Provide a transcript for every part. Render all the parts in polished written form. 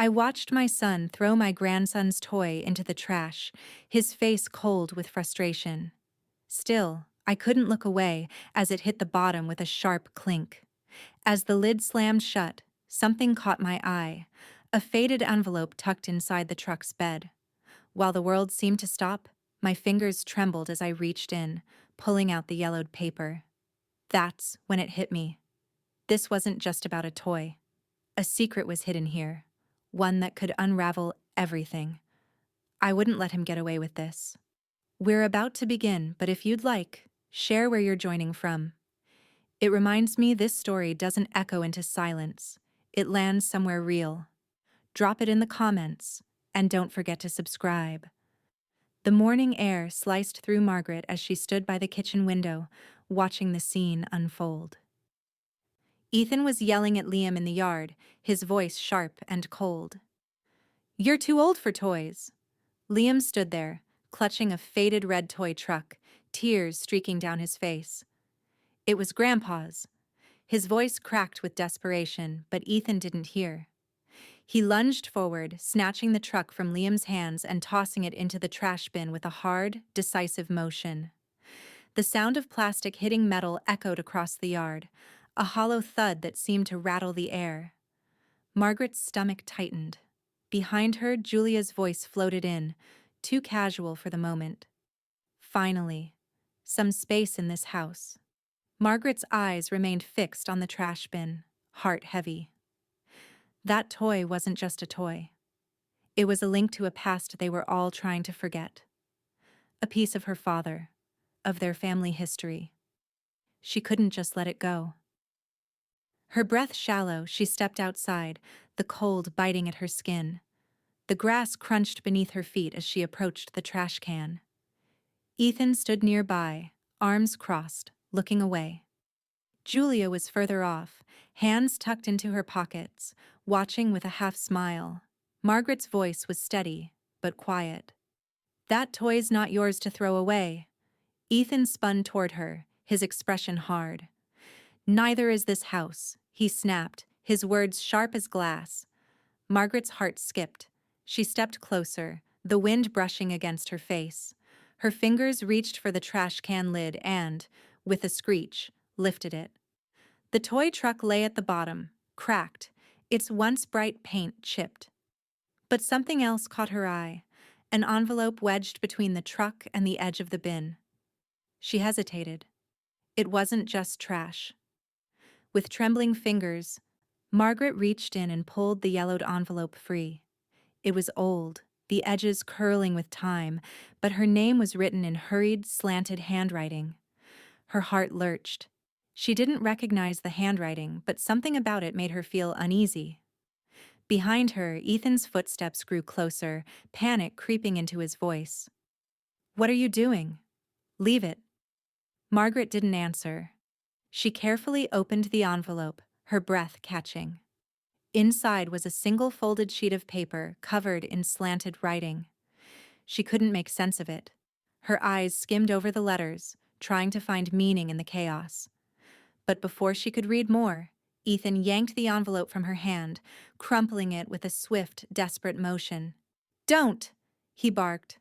I watched my son throw my grandson's toy into the trash, his face cold with frustration. Still, I couldn't look away as it hit the bottom with a sharp clink. As the lid slammed shut, something caught my eye, a faded envelope tucked inside the truck's bed. While the world seemed to stop, my fingers trembled as I reached in, pulling out the yellowed paper. That's when it hit me. This wasn't just about a toy. A secret was hidden here, one that could unravel everything. I wouldn't let him get away with this. We're about to begin, but if you'd like, share where you're joining from. It reminds me this story doesn't echo into silence. It lands somewhere real. Drop it in the comments, and don't forget to subscribe. The morning air sliced through Margaret as she stood by the kitchen window, watching the scene unfold. Ethan was yelling at Liam in the yard, his voice sharp and cold. "You're too old for toys." Liam stood there, clutching a faded red toy truck, tears streaking down his face. It was Grandpa's. His voice cracked with desperation, but Ethan didn't hear. He lunged forward, snatching the truck from Liam's hands and tossing it into the trash bin with a hard, decisive motion. The sound of plastic hitting metal echoed across the yard, a hollow thud that seemed to rattle the air. Margaret's stomach tightened. Behind her, Julia's voice floated in, too casual for the moment. Finally, some space in this house. Margaret's eyes remained fixed on the trash bin, heart heavy. That toy wasn't just a toy. It was a link to a past they were all trying to forget. A piece of her father, of their family history. She couldn't just let it go. Her breath shallow, she stepped outside, the cold biting at her skin. The grass crunched beneath her feet as she approached the trash can. Ethan stood nearby, arms crossed, looking away. Julia was further off, hands tucked into her pockets, watching with a half smile. Margaret's voice was steady, but quiet. "That toy's not yours to throw away." Ethan spun toward her, his expression hard. "Neither is this house," he snapped, his words sharp as glass. Margaret's heart skipped. She stepped closer, the wind brushing against her face. Her fingers reached for the trash can lid and, with a screech, lifted it. The toy truck lay at the bottom, cracked, its once bright paint chipped. But something else caught her eye, an envelope wedged between the truck and the edge of the bin. She hesitated. It wasn't just trash. With trembling fingers, Margaret reached in and pulled the yellowed envelope free. It was old, the edges curling with time, but her name was written in hurried, slanted handwriting. Her heart lurched. She didn't recognize the handwriting, but something about it made her feel uneasy. Behind her, Ethan's footsteps grew closer, panic creeping into his voice. "What are you doing?" "Leave it." Margaret didn't answer. She carefully opened the envelope, her breath catching. Inside was a single folded sheet of paper covered in slanted writing. She couldn't make sense of it. Her eyes skimmed over the letters, trying to find meaning in the chaos. But before she could read more, Ethan yanked the envelope from her hand, crumpling it with a swift, desperate motion. "Don't!" he barked.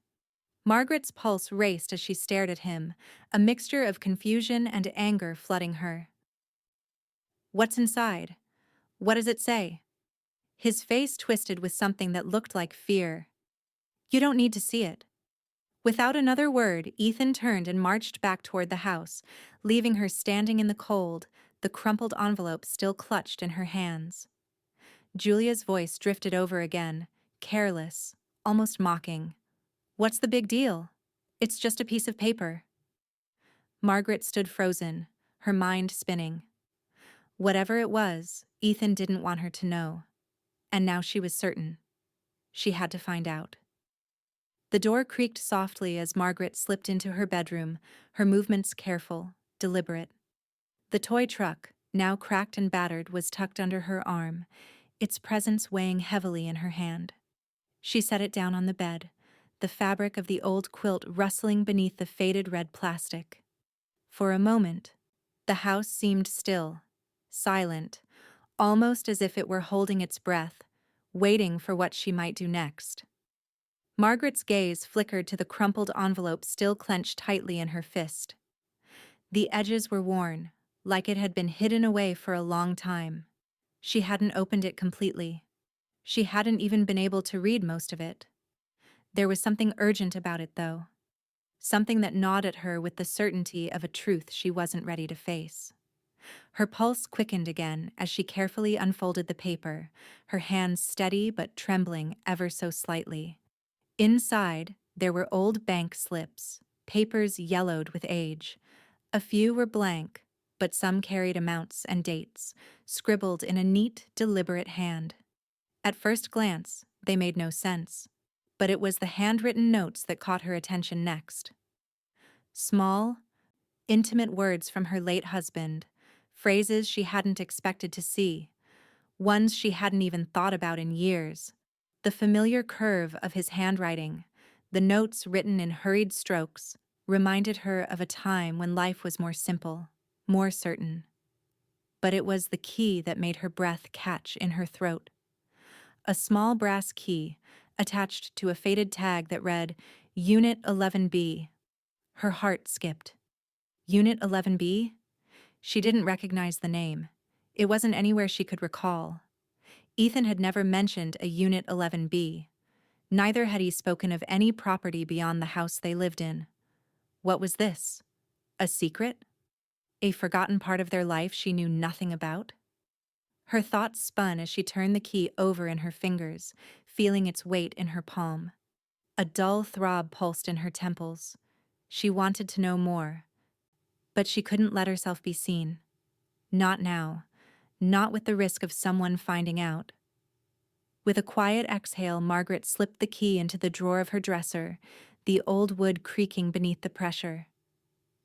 Margaret's pulse raced as she stared at him, a mixture of confusion and anger flooding her. "What's inside? What does it say?" His face twisted with something that looked like fear. "You don't need to see it." Without another word, Ethan turned and marched back toward the house, leaving her standing in the cold, the crumpled envelope still clutched in her hands. Julia's voice drifted over again, careless, almost mocking. "What's the big deal? It's just a piece of paper." Margaret stood frozen, her mind spinning. Whatever it was, Ethan didn't want her to know. And now she was certain. She had to find out. The door creaked softly as Margaret slipped into her bedroom, her movements careful, deliberate. The toy truck, now cracked and battered, was tucked under her arm, its presence weighing heavily in her hand. She set it down on the bed, the fabric of the old quilt rustling beneath the faded red plastic. For a moment, the house seemed still, silent, almost as if it were holding its breath, waiting for what she might do next. Margaret's gaze flickered to the crumpled envelope still clenched tightly in her fist. The edges were worn, like it had been hidden away for a long time. She hadn't opened it completely. She hadn't even been able to read most of it. There was something urgent about it, though. Something that gnawed at her with the certainty of a truth she wasn't ready to face. Her pulse quickened again as she carefully unfolded the paper, her hands steady but trembling ever so slightly. Inside, there were old bank slips, papers yellowed with age. A few were blank, but some carried amounts and dates, scribbled in a neat, deliberate hand. At first glance, they made no sense, but it was the handwritten notes that caught her attention next. Small, intimate words from her late husband, phrases she hadn't expected to see, ones she hadn't even thought about in years. The familiar curve of his handwriting, the notes written in hurried strokes, reminded her of a time when life was more simple, more certain. But it was the key that made her breath catch in her throat. A small brass key, attached to a faded tag that read, Unit 11B. Her heart skipped. Unit 11B? She didn't recognize the name. It wasn't anywhere she could recall. Ethan had never mentioned a Unit 11B. Neither had he spoken of any property beyond the house they lived in. What was this? A secret? A forgotten part of their life she knew nothing about? Her thoughts spun as she turned the key over in her fingers, feeling its weight in her palm. A dull throb pulsed in her temples. She wanted to know more, but she couldn't let herself be seen. Not now. Not with the risk of someone finding out. With a quiet exhale, Margaret slipped the key into the drawer of her dresser, the old wood creaking beneath the pressure.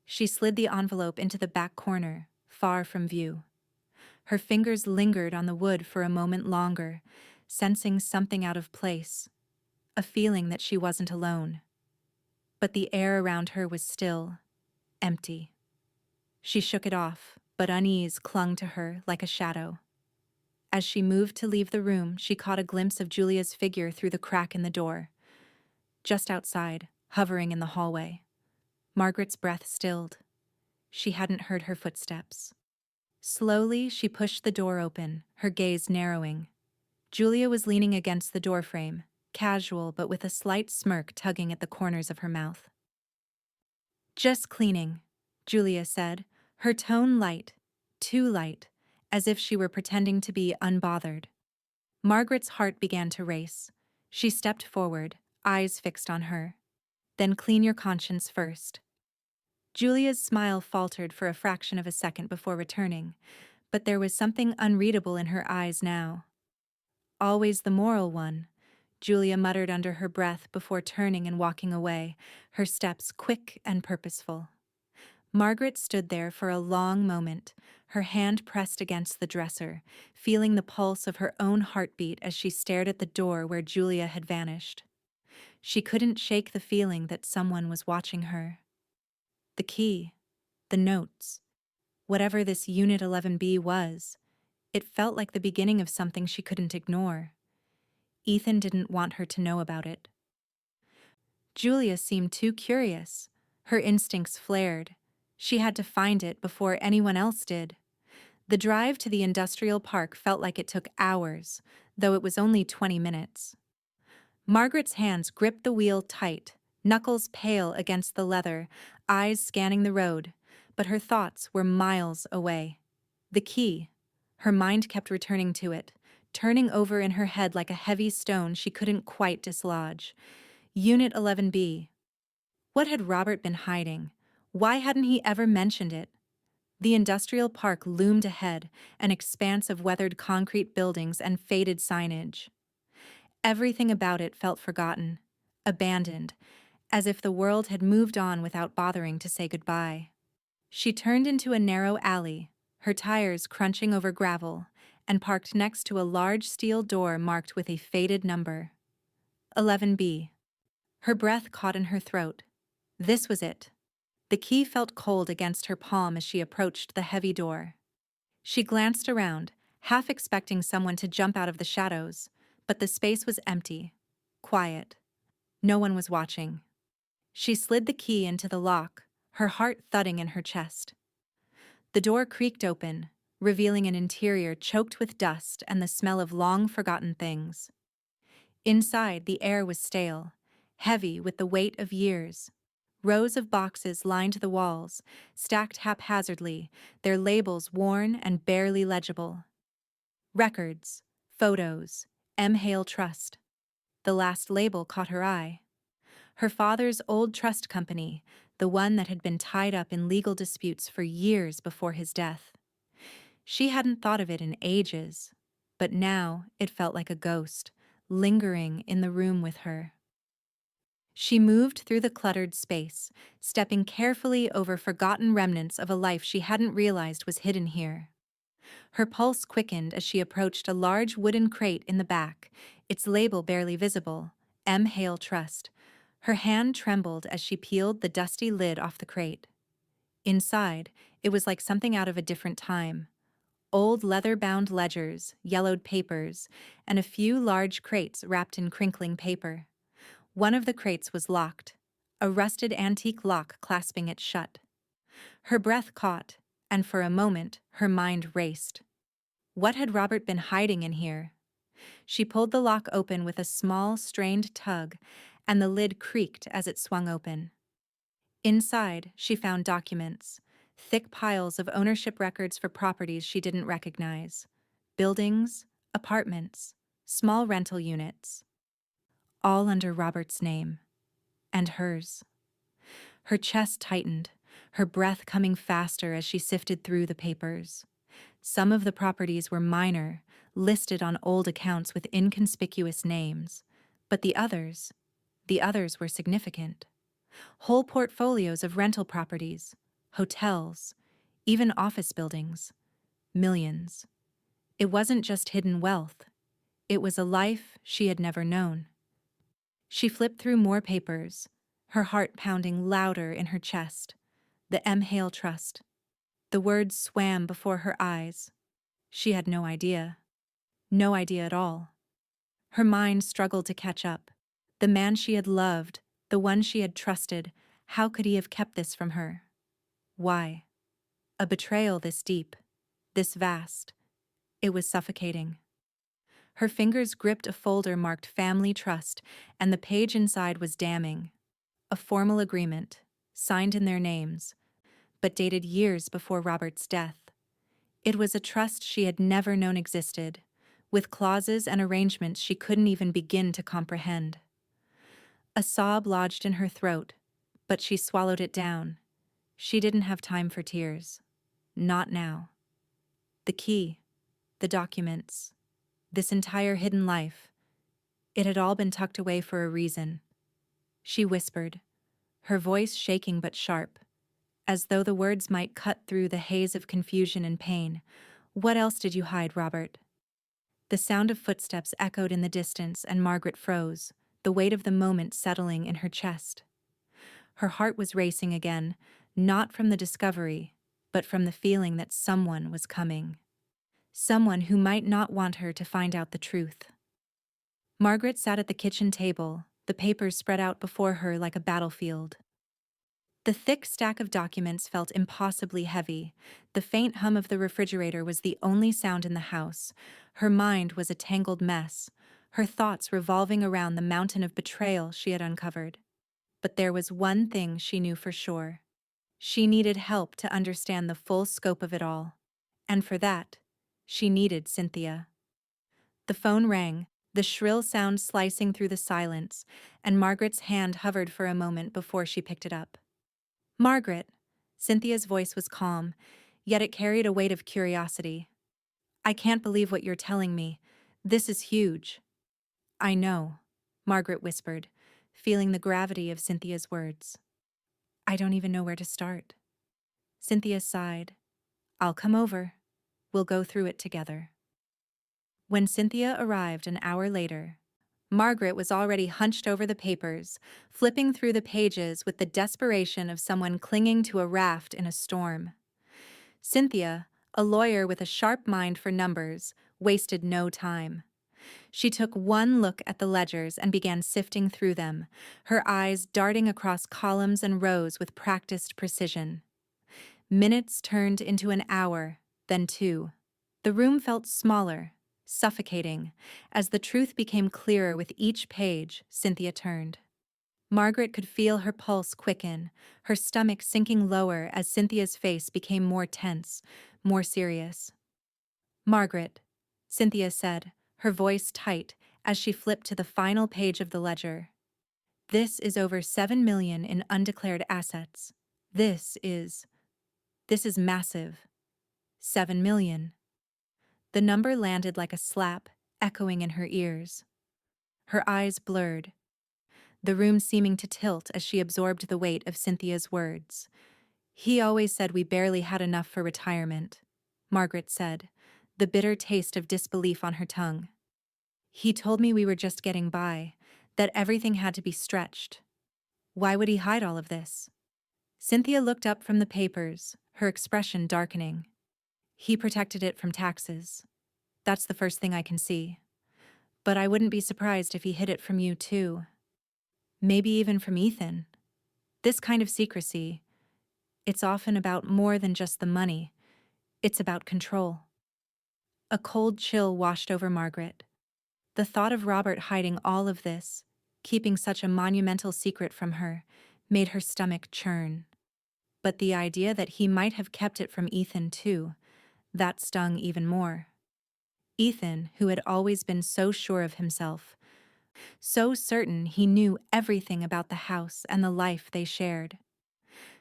She slid the envelope into the back corner, far from view. Her fingers lingered on the wood for a moment longer, sensing something out of place, a feeling that she wasn't alone. But the air around her was still, empty. She shook it off, but unease clung to her like a shadow. As she moved to leave the room, she caught a glimpse of Julia's figure through the crack in the door. Just outside, hovering in the hallway. Margaret's breath stilled. She hadn't heard her footsteps. Slowly, she pushed the door open, her gaze narrowing. Julia was leaning against the doorframe, casual but with a slight smirk tugging at the corners of her mouth. "Just cleaning," Julia said, her tone light, too light, as if she were pretending to be unbothered. Margaret's heart began to race. She stepped forward, eyes fixed on her. "Then clean your conscience first." Julia's smile faltered for a fraction of a second before returning, but there was something unreadable in her eyes now. "Always the moral one," Julia muttered under her breath before turning and walking away, her steps quick and purposeful. Margaret stood there for a long moment, her hand pressed against the dresser, feeling the pulse of her own heartbeat as she stared at the door where Julia had vanished. She couldn't shake the feeling that someone was watching her. The key, the notes, whatever this Unit 11B was, it felt like the beginning of something she couldn't ignore. Ethan didn't want her to know about it. Julia seemed too curious. Her instincts flared. She had to find it before anyone else did. The drive to the industrial park felt like it took hours, though it was only 20 minutes. Margaret's hands gripped the wheel tight, knuckles pale against the leather, eyes scanning the road, but her thoughts were miles away. The key. Her mind kept returning to it, turning over in her head like a heavy stone she couldn't quite dislodge. Unit 11B. What had Robert been hiding? Why hadn't he ever mentioned it? The industrial park loomed ahead, an expanse of weathered concrete buildings and faded signage. Everything about it felt forgotten, abandoned, as if the world had moved on without bothering to say goodbye. She turned into a narrow alley, her tires crunching over gravel, and parked next to a large steel door marked with a faded number. 11B. Her breath caught in her throat. This was it. The key felt cold against her palm as she approached the heavy door. She glanced around, half expecting someone to jump out of the shadows, But the space was empty, quiet. No one was watching. She slid the key into the lock, her heart thudding in her chest. The door creaked open, revealing an interior choked with dust and the smell of long-forgotten things. Inside, the air was stale, heavy with the weight of years. Rows of boxes lined the walls, stacked haphazardly, their labels worn and barely legible. Records, photos, M. Hale Trust. The last label caught her eye. Her father's old trust company, the one that had been tied up in legal disputes for years before his death. She hadn't thought of it in ages, but now it felt like a ghost, lingering in the room with her. She moved through the cluttered space, stepping carefully over forgotten remnants of a life she hadn't realized was hidden here. Her pulse quickened as she approached a large wooden crate in the back, its label barely visible, M. Hale Trust. Her hand trembled as she peeled the dusty lid off the crate. Inside, it was like something out of a different time. Old leather-bound ledgers, yellowed papers, and a few large crates wrapped in crinkling paper. One of the crates was locked, a rusted antique lock clasping it shut. Her breath caught, and for a moment, her mind raced. What had Robert been hiding in here? She pulled the lock open with a small, strained tug, and the lid creaked as it swung open. Inside, she found documents, thick piles of ownership records for properties she didn't recognize. Buildings, apartments, small rental units. All under Robert's name. And hers. Her chest tightened, her breath coming faster as she sifted through the papers. Some of the properties were minor, listed on old accounts with inconspicuous names. But the others were significant. Whole portfolios of rental properties, hotels, even office buildings. Millions. It wasn't just hidden wealth. It was a life she had never known. She flipped through more papers, her heart pounding louder in her chest. The M. Hale Trust. The words swam before her eyes. She had no idea. No idea at all. Her mind struggled to catch up. The man she had loved, the one she had trusted, how could he have kept this from her? Why? A betrayal this deep, this vast. It was suffocating. Her fingers gripped a folder marked Family Trust, and the page inside was damning. A formal agreement, signed in their names, but dated years before Robert's death. It was a trust she had never known existed, with clauses and arrangements she couldn't even begin to comprehend. A sob lodged in her throat, but she swallowed it down. She didn't have time for tears. Not now. The key, the documents, this entire hidden life, it had all been tucked away for a reason. She whispered, her voice shaking but sharp, as though the words might cut through the haze of confusion and pain. What else did you hide, Robert? The sound of footsteps echoed in the distance, and Margaret froze, the weight of the moment settling in her chest. Her heart was racing again, not from the discovery, but from the feeling that someone was coming. Someone who might not want her to find out the truth. Margaret sat at the kitchen table, the papers spread out before her like a battlefield. The thick stack of documents felt impossibly heavy. The faint hum of the refrigerator was the only sound in the house. Her mind was a tangled mess, her thoughts revolving around the mountain of betrayal she had uncovered. But there was one thing she knew for sure. She needed help to understand the full scope of it all. And for that, she needed Cynthia. The phone rang, the shrill sound slicing through the silence, and Margaret's hand hovered for a moment before she picked it up. Margaret, Cynthia's voice was calm, yet it carried a weight of curiosity. I can't believe what you're telling me. This is huge. I know, Margaret whispered, feeling the gravity of Cynthia's words. I don't even know where to start. Cynthia sighed. I'll come over. We'll go through it together. When Cynthia arrived an hour later, Margaret was already hunched over the papers, flipping through the pages with the desperation of someone clinging to a raft in a storm. Cynthia, a lawyer with a sharp mind for numbers, wasted no time. She took one look at the ledgers and began sifting through them, her eyes darting across columns and rows with practiced precision. Minutes turned into an hour, then two. The room felt smaller, suffocating. As the truth became clearer with each page, Cynthia turned. Margaret could feel her pulse quicken, her stomach sinking lower as Cynthia's face became more tense, more serious. "Margaret," Cynthia said, her voice tight as she flipped to the final page of the ledger. "This is over 7 million in undeclared assets. This is massive. 7 million." The number landed like a slap, echoing in her ears. Her eyes blurred, the room seeming to tilt as she absorbed the weight of Cynthia's words. "He always said we barely had enough for retirement," Margaret said, the bitter taste of disbelief on her tongue. "He told me we were just getting by, that everything had to be stretched. Why would he hide all of this?" Cynthia looked up from the papers, her expression darkening. "He protected it from taxes. That's the first thing I can see. But I wouldn't be surprised if he hid it from you too. Maybe even from Ethan. This kind of secrecy, it's often about more than just the money. It's about control." A cold chill washed over Margaret. The thought of Robert hiding all of this, keeping such a monumental secret from her, made her stomach churn. But the idea that he might have kept it from Ethan too, that stung even more. Ethan, who had always been so sure of himself, so certain he knew everything about the house and the life they shared.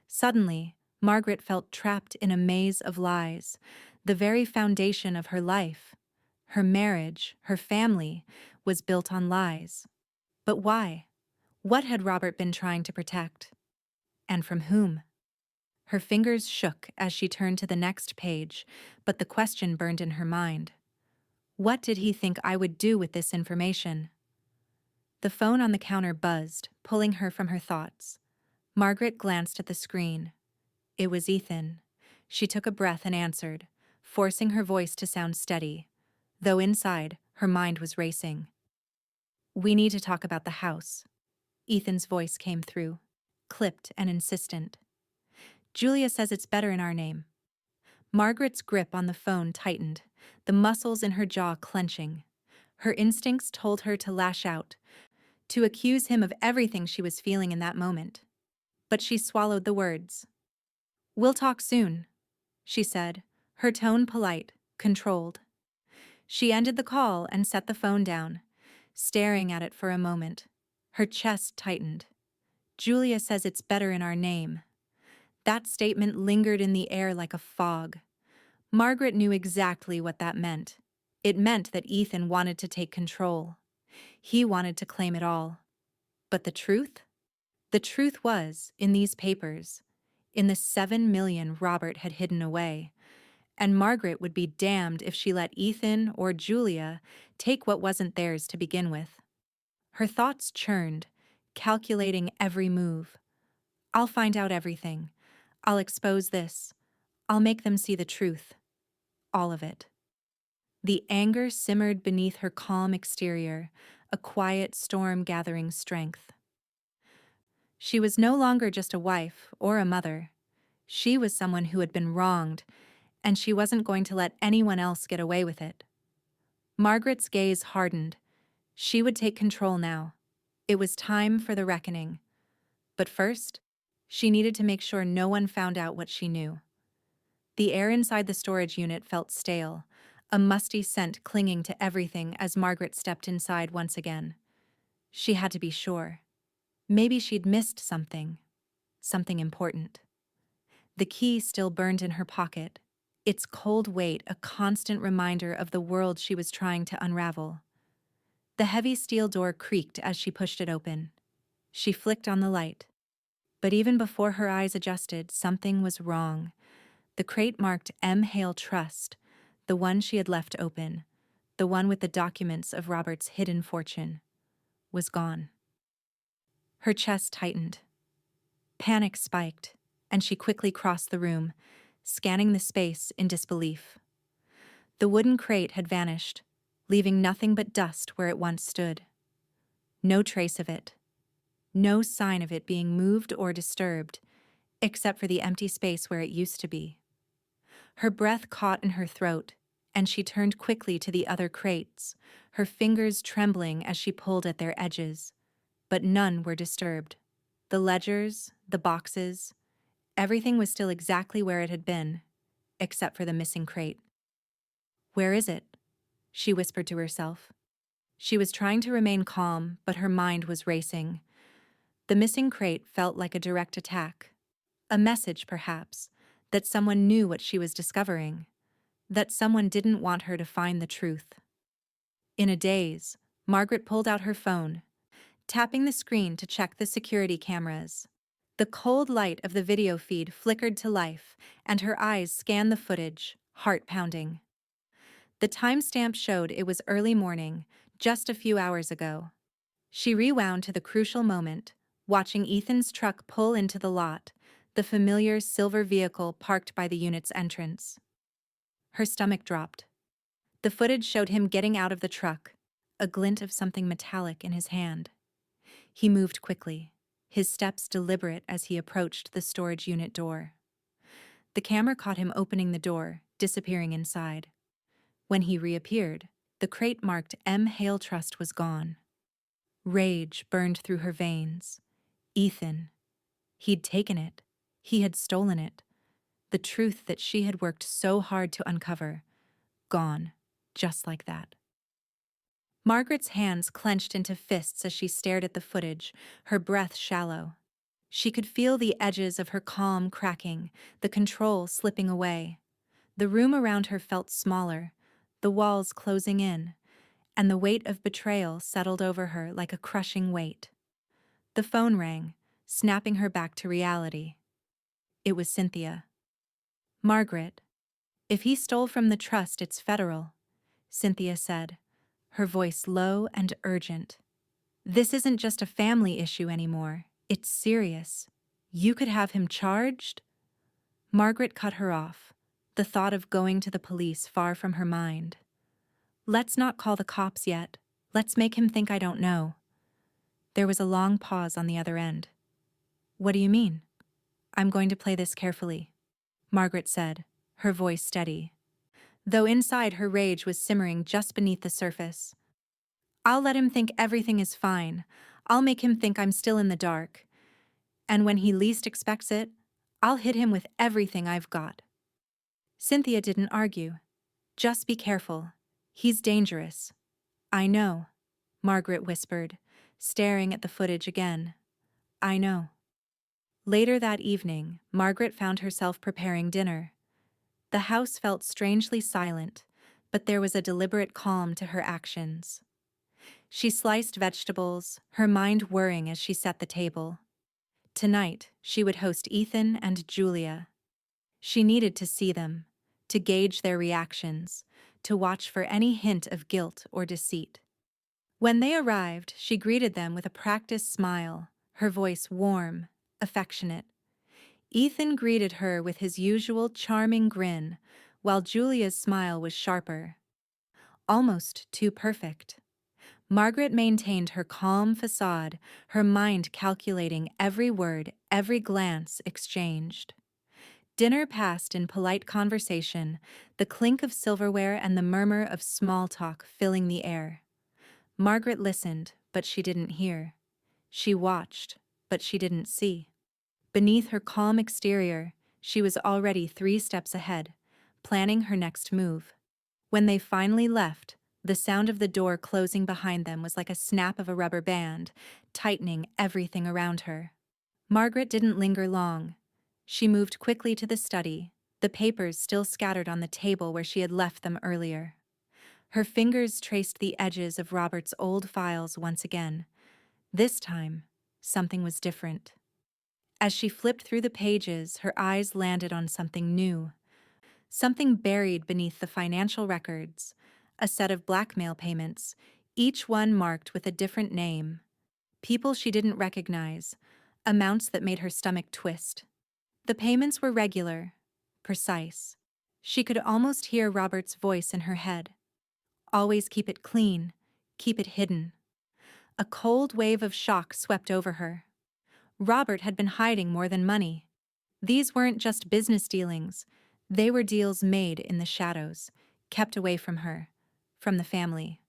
Suddenly, Margaret felt trapped in a maze of lies, the very foundation of her life. Her marriage, her family, was built on lies. But why? What had Robert been trying to protect? And from whom? Her fingers shook as she turned to the next page, but the question burned in her mind. What did he think I would do with this information? The phone on the counter buzzed, pulling her from her thoughts. Margaret glanced at the screen. It was Ethan. She took a breath and answered, forcing her voice to sound steady, though inside, her mind was racing. "We need to talk about the house." Ethan's voice came through, clipped and insistent. "Julia says it's better in our name." Margaret's grip on the phone tightened, the muscles in her jaw clenching. Her instincts told her to lash out, to accuse him of everything she was feeling in that moment. But she swallowed the words. "We'll talk soon," she said, her tone polite, controlled. She ended the call and set the phone down, staring at it for a moment. Her chest tightened. Julia says it's better in our name. That statement lingered in the air like a fog. Margaret knew exactly what that meant. It meant that Ethan wanted to take control. He wanted to claim it all. But the truth? The truth was, in these papers, in the 7 million Robert had hidden away. And Margaret would be damned if she let Ethan or Julia take what wasn't theirs to begin with. Her thoughts churned, calculating every move. "I'll find out everything. I'll expose this. I'll make them see the truth. All of it." The anger simmered beneath her calm exterior, a quiet storm gathering strength. She was no longer just a wife or a mother. She was someone who had been wronged, and she wasn't going to let anyone else get away with it. Margaret's gaze hardened. She would take control now. It was time for the reckoning. But first, she needed to make sure no one found out what she knew. The air inside the storage unit felt stale, a musty scent clinging to everything as Margaret stepped inside once again. She had to be sure. Maybe she'd missed something important. The key still burned in her pocket, its cold weight a constant reminder of the world she was trying to unravel. The heavy steel door creaked as she pushed it open. She flicked on the light. But even before her eyes adjusted, something was wrong. The crate marked M. Hale Trust, the one she had left open, the one with the documents of Robert's hidden fortune, was gone. Her chest tightened. Panic spiked, and she quickly crossed the room, scanning the space in disbelief. The wooden crate had vanished. leaving nothing but dust where it once stood. No trace of it. No sign of it being moved or disturbed, except for the empty space where it used to be. Her breath caught in her throat, and she turned quickly to the other crates, her fingers trembling as she pulled at their edges. But none were disturbed. The ledgers, the boxes, everything was still exactly where it had been, except for the missing crate. "Where is it?" she whispered to herself. She was trying to remain calm, but her mind was racing. The missing crate felt like a direct attack. A message, perhaps, that someone knew what she was discovering, that someone didn't want her to find the truth. In a daze, Margaret pulled out her phone, tapping the screen to check the security cameras. The cold light of the video feed flickered to life, and her eyes scanned the footage, heart pounding. The timestamp showed it was early morning, just a few hours ago. She rewound to the crucial moment, watching Ethan's truck pull into the lot, the familiar silver vehicle parked by the unit's entrance. Her stomach dropped. The footage showed him getting out of the truck, a glint of something metallic in his hand. He moved quickly, his steps deliberate as he approached the storage unit door. The camera caught him opening the door, disappearing inside. When he reappeared, the crate marked M. Hale Trust was gone. Rage burned through her veins. Ethan. He'd taken it. He had stolen it. The truth that she had worked so hard to uncover. Gone. Just like that. Margaret's hands clenched into fists as she stared at the footage, her breath shallow. She could feel the edges of her calm cracking, the control slipping away. The room around her felt smaller, the walls closing in, and the weight of betrayal settled over her like a crushing weight. The phone rang, snapping her back to reality. It was Cynthia. "Margaret, if he stole from the trust, it's federal," Cynthia said, her voice low and urgent. "This isn't just a family issue anymore. It's serious. You could have him charged?" Margaret cut her off, the thought of going to the police far from her mind. "Let's not call the cops yet. Let's make him think I don't know." There was a long pause on the other end. "What do you mean?" "I'm going to play this carefully," Margaret said, her voice steady, though inside her rage was simmering just beneath the surface. "I'll let him think everything is fine. I'll make him think I'm still in the dark. And when he least expects it, I'll hit him with everything I've got." Cynthia didn't argue. "Just be careful. He's dangerous." "I know," Margaret whispered, staring at the footage again. "I know." Later that evening, Margaret found herself preparing dinner. The house felt strangely silent, but there was a deliberate calm to her actions. She sliced vegetables, her mind whirring as she set the table. Tonight, she would host Ethan and Julia. She needed to see them, to gauge their reactions, to watch for any hint of guilt or deceit. When they arrived, she greeted them with a practiced smile, her voice warm, affectionate. Ethan greeted her with his usual charming grin, while Julia's smile was sharper. Almost too perfect. Margaret maintained her calm facade, her mind calculating every word, every glance exchanged. Dinner passed in polite conversation, the clink of silverware and the murmur of small talk filling the air. Margaret listened, but she didn't hear. She watched, but she didn't see. Beneath her calm exterior, she was already 3 steps ahead, planning her next move. When they finally left, the sound of the door closing behind them was like a snap of a rubber band, tightening everything around her. Margaret didn't linger long. She moved quickly to the study, the papers still scattered on the table where she had left them earlier. Her fingers traced the edges of Robert's old files once again. This time, something was different. As she flipped through the pages, her eyes landed on something new. Something buried beneath the financial records, a set of blackmail payments, each one marked with a different name. People she didn't recognize, amounts that made her stomach twist. The payments were regular, precise. She could almost hear Robert's voice in her head. Always keep it clean. Keep it hidden. A cold wave of shock swept over her. Robert had been hiding more than money. These weren't just business dealings. They were deals made in the shadows, kept away from her, from the family.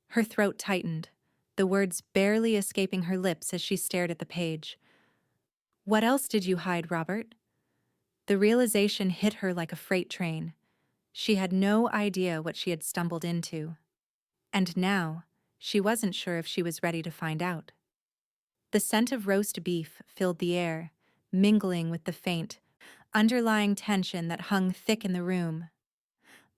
Her throat tightened, the words barely escaping her lips as she stared at the page. What else did you hide, Robert? The realization hit her like a freight train. She had no idea what she had stumbled into. And now, she wasn't sure if she was ready to find out. The scent of roast beef filled the air, mingling with the faint, underlying tension that hung thick in the room.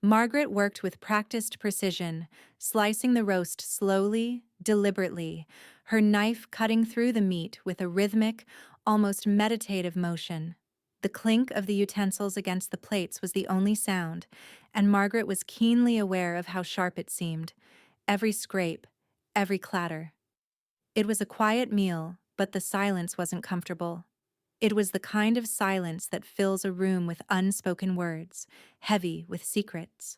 Margaret worked with practiced precision, slicing the roast slowly, deliberately, her knife cutting through the meat with a rhythmic, almost meditative motion. The clink of the utensils against the plates was the only sound, and Margaret was keenly aware of how sharp it seemed. Every scrape, every clatter. It was a quiet meal, but the silence wasn't comfortable. It was the kind of silence that fills a room with unspoken words, heavy with secrets.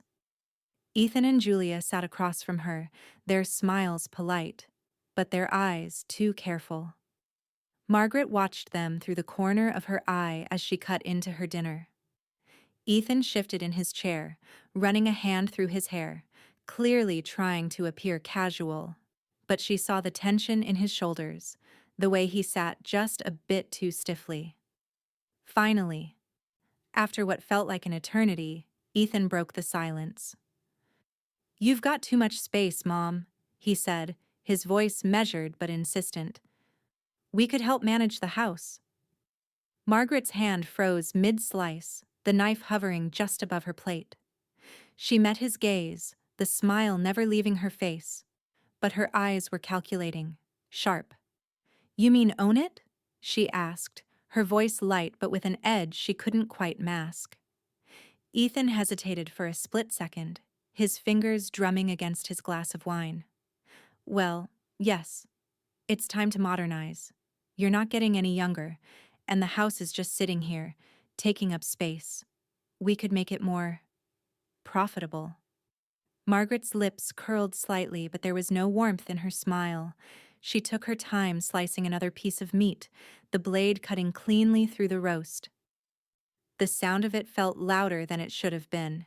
Ethan and Julia sat across from her, their smiles polite, but their eyes too careful. Margaret watched them through the corner of her eye as she cut into her dinner. Ethan shifted in his chair, running a hand through his hair, clearly trying to appear casual. But she saw the tension in his shoulders, the way he sat just a bit too stiffly. Finally, after what felt like an eternity, Ethan broke the silence. "You've got too much space, Mom," he said, his voice measured but insistent. "We could help manage the house." Margaret's hand froze mid-slice, the knife hovering just above her plate. She met his gaze, the smile never leaving her face, but her eyes were calculating, sharp. "You mean own it?" she asked, her voice light but with an edge she couldn't quite mask. Ethan hesitated for a split second, his fingers drumming against his glass of wine. "Well, yes. It's time to modernize. You're not getting any younger, and the house is just sitting here, taking up space. We could make it more profitable." Margaret's lips curled slightly, but there was no warmth in her smile. She took her time slicing another piece of meat, the blade cutting cleanly through the roast. The sound of it felt louder than it should have been.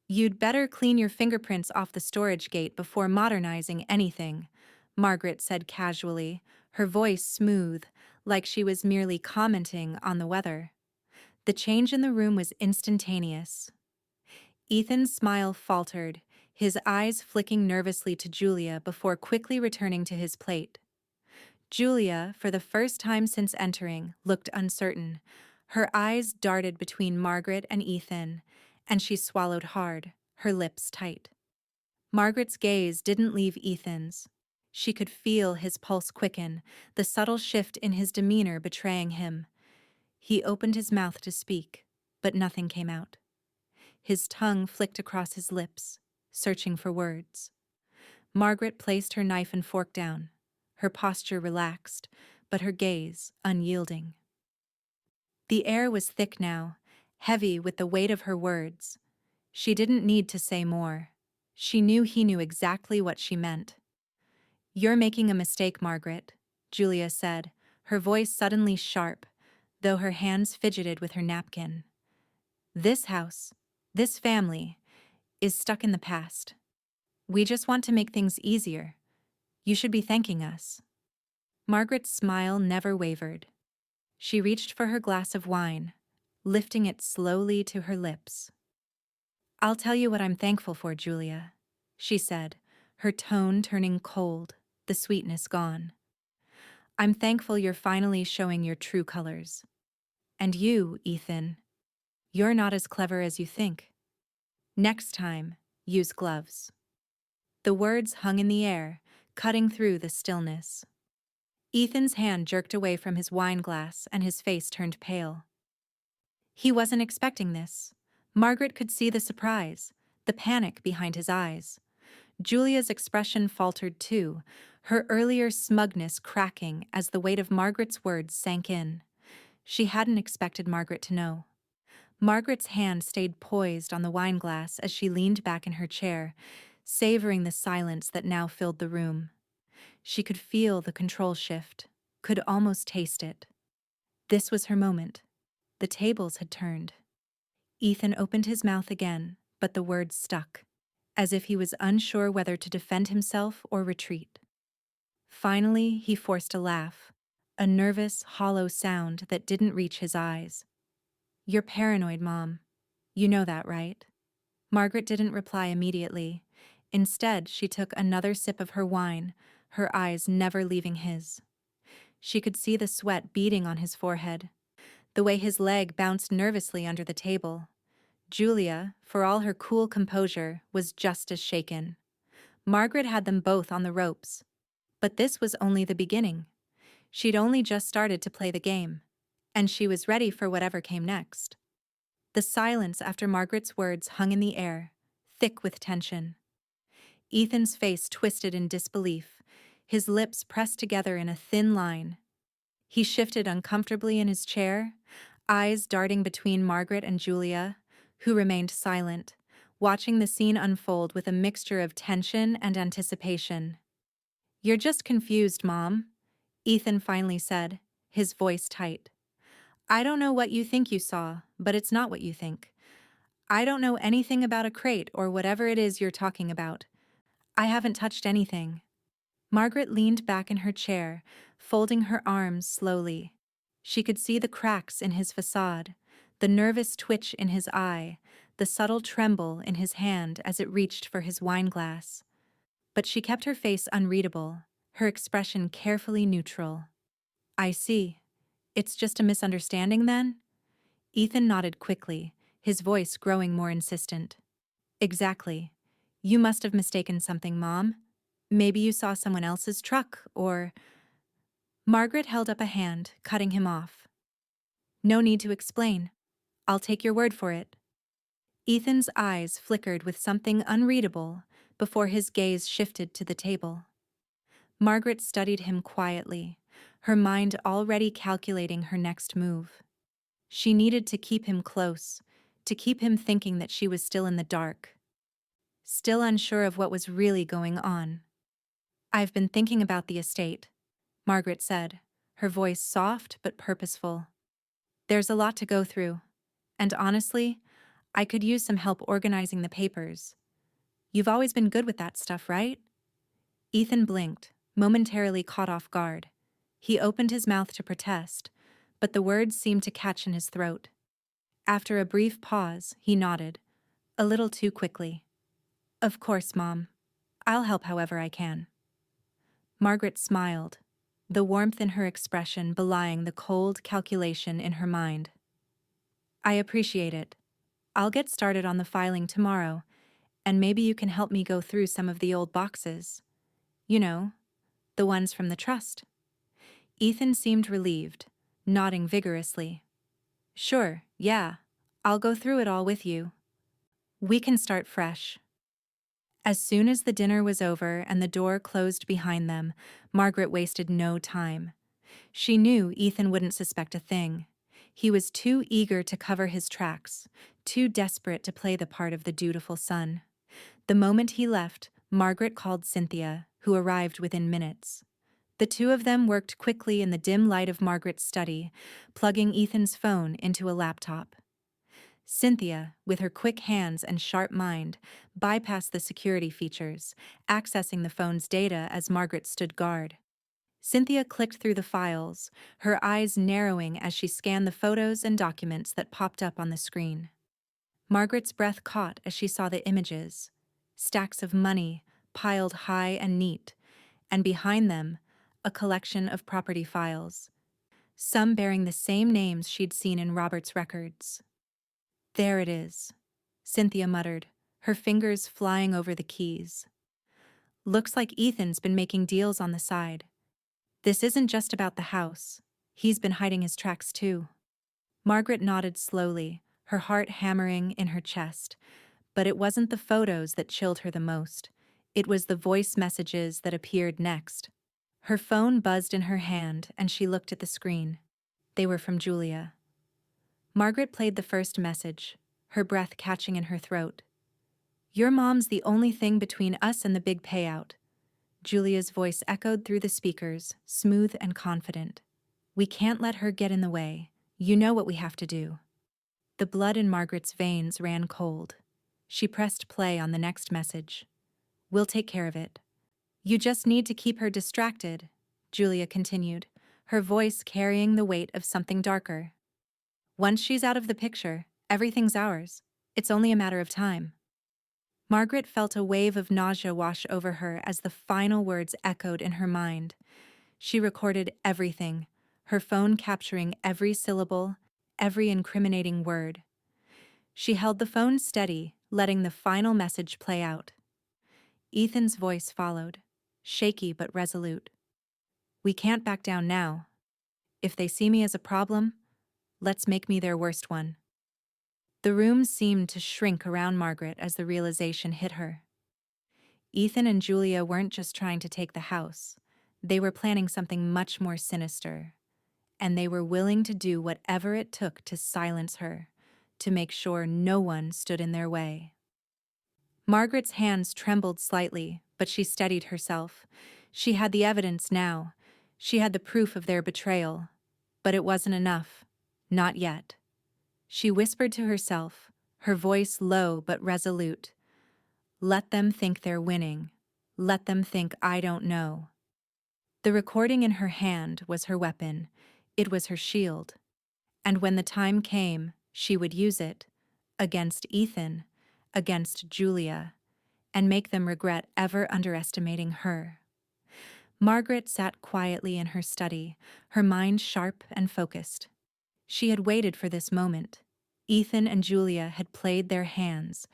"You'd better clean your fingerprints off the storage gate before modernizing anything," Margaret said casually, her voice smooth, like she was merely commenting on the weather. The change in the room was instantaneous. Ethan's smile faltered, his eyes flicking nervously to Julia before quickly returning to his plate. Julia, for the first time since entering, looked uncertain. Her eyes darted between Margaret and Ethan, and she swallowed hard, her lips tight. Margaret's gaze didn't leave Ethan's. She could feel his pulse quicken, the subtle shift in his demeanor betraying him. He opened his mouth to speak, but nothing came out. His tongue flicked across his lips, searching for words. Margaret placed her knife and fork down, her posture relaxed, but her gaze unyielding. The air was thick now, heavy with the weight of her words. She didn't need to say more. She knew he knew exactly what she meant. "You're making a mistake, Margaret," Julia said, her voice suddenly sharp, though her hands fidgeted with her napkin. "This house, this family, is stuck in the past. We just want to make things easier. You should be thanking us." Margaret's smile never wavered. She reached for her glass of wine, lifting it slowly to her lips. "I'll tell you what I'm thankful for, Julia," she said, her tone turning cold, the sweetness gone. "I'm thankful you're finally showing your true colors. And you, Ethan, you're not as clever as you think. Next time, use gloves." The words hung in the air, cutting through the stillness. Ethan's hand jerked away from his wine glass and his face turned pale. He wasn't expecting this. Margaret could see the surprise, the panic behind his eyes. Julia's expression faltered too, her earlier smugness cracking as the weight of Margaret's words sank in. She hadn't expected Margaret to know. Margaret's hand stayed poised on the wineglass as she leaned back in her chair, savoring the silence that now filled the room. She could feel the control shift, could almost taste it. This was her moment. The tables had turned. Ethan opened his mouth again, but the words stuck, as if he was unsure whether to defend himself or retreat. Finally, he forced a laugh, a nervous, hollow sound that didn't reach his eyes. "You're paranoid, Mom. You know that, right?" Margaret didn't reply immediately. Instead, she took another sip of her wine, her eyes never leaving his. She could see the sweat beading on his forehead, the way his leg bounced nervously under the table. Julia, for all her cool composure, was just as shaken. Margaret had them both on the ropes. But this was only the beginning. She'd only just started to play the game, and she was ready for whatever came next. The silence after Margaret's words hung in the air, thick with tension. Ethan's face twisted in disbelief, his lips pressed together in a thin line. He shifted uncomfortably in his chair, eyes darting between Margaret and Julia, who remained silent, watching the scene unfold with a mixture of tension and anticipation. "You're just confused, Mom," Ethan finally said, his voice tight. "I don't know what you think you saw, but it's not what you think. I don't know anything about a crate or whatever it is you're talking about. I haven't touched anything." Margaret leaned back in her chair, folding her arms slowly. She could see the cracks in his facade, the nervous twitch in his eye, the subtle tremble in his hand as it reached for his wineglass. But she kept her face unreadable, her expression carefully neutral. "I see. It's just a misunderstanding, then?" Ethan nodded quickly, his voice growing more insistent. "Exactly. You must have mistaken something, Mom. Maybe you saw someone else's truck, or—" Margaret held up a hand, cutting him off. "No need to explain. I'll take your word for it." Ethan's eyes flickered with something unreadable before his gaze shifted to the table. Margaret studied him quietly, her mind already calculating her next move. She needed to keep him close, to keep him thinking that she was still in the dark, still unsure of what was really going on. "I've been thinking about the estate," Margaret said, her voice soft but purposeful. "There's a lot to go through, and honestly, I could use some help organizing the papers. You've always been good with that stuff, right?" Ethan blinked, momentarily caught off guard. He opened his mouth to protest, but the words seemed to catch in his throat. After a brief pause, he nodded, a little too quickly. "Of course, Mom. I'll help however I can." Margaret smiled, the warmth in her expression belying the cold calculation in her mind. "I appreciate it. I'll get started on the filing tomorrow, and maybe you can help me go through some of the old boxes. You know, the ones from the trust." Ethan seemed relieved, nodding vigorously. "Sure, yeah. I'll go through it all with you. We can start fresh." As soon as the dinner was over and the door closed behind them, Margaret wasted no time. She knew Ethan wouldn't suspect a thing. He was too eager to cover his tracks, too desperate to play the part of the dutiful son. The moment he left, Margaret called Cynthia, who arrived within minutes. The two of them worked quickly in the dim light of Margaret's study, plugging Ethan's phone into a laptop. Cynthia, with her quick hands and sharp mind, bypassed the security features, accessing the phone's data as Margaret stood guard. Cynthia clicked through the files, her eyes narrowing as she scanned the photos and documents that popped up on the screen. Margaret's breath caught as she saw the images. Stacks of money, piled high and neat, and behind them, a collection of property files, some bearing the same names she'd seen in Robert's records. "There it is," Cynthia muttered, her fingers flying over the keys. "Looks like Ethan's been making deals on the side. This isn't just about the house. He's been hiding his tracks too." Margaret nodded slowly, her heart hammering in her chest. But it wasn't the photos that chilled her the most. It was the voice messages that appeared next. Her phone buzzed in her hand and she looked at the screen. They were from Julia. Margaret played the first message, her breath catching in her throat. Your mom's the only thing between us and the big payout. Julia's voice echoed through the speakers, smooth and confident. We can't let her get in the way. You know what we have to do. The blood in Margaret's veins ran cold. She pressed play on the next message. We'll take care of it. You just need to keep her distracted, Julia continued, her voice carrying the weight of something darker. Once she's out of the picture, everything's ours. It's only a matter of time. Margaret felt a wave of nausea wash over her as the final words echoed in her mind. She recorded everything, her phone capturing every syllable, every incriminating word. She held the phone steady, letting the final message play out. Ethan's voice followed, shaky but resolute. We can't back down now. If they see me as a problem, let's make me their worst one. The room seemed to shrink around Margaret as the realization hit her. Ethan and Julia weren't just trying to take the house. They were planning something much more sinister. And they were willing to do whatever it took to silence her, to make sure no one stood in their way. Margaret's hands trembled slightly, but she steadied herself. She had the evidence now. She had the proof of their betrayal. But it wasn't enough. Not yet. She whispered to herself, her voice low but resolute. Let them think they're winning. Let them think I don't know. The recording in her hand was her weapon. It was her shield. And when the time came, she would use it. Against Ethan, against Julia, and make them regret ever underestimating her. Margaret sat quietly in her study, her mind sharp and focused. She had waited for this moment. Ethan and Julia had played their hands,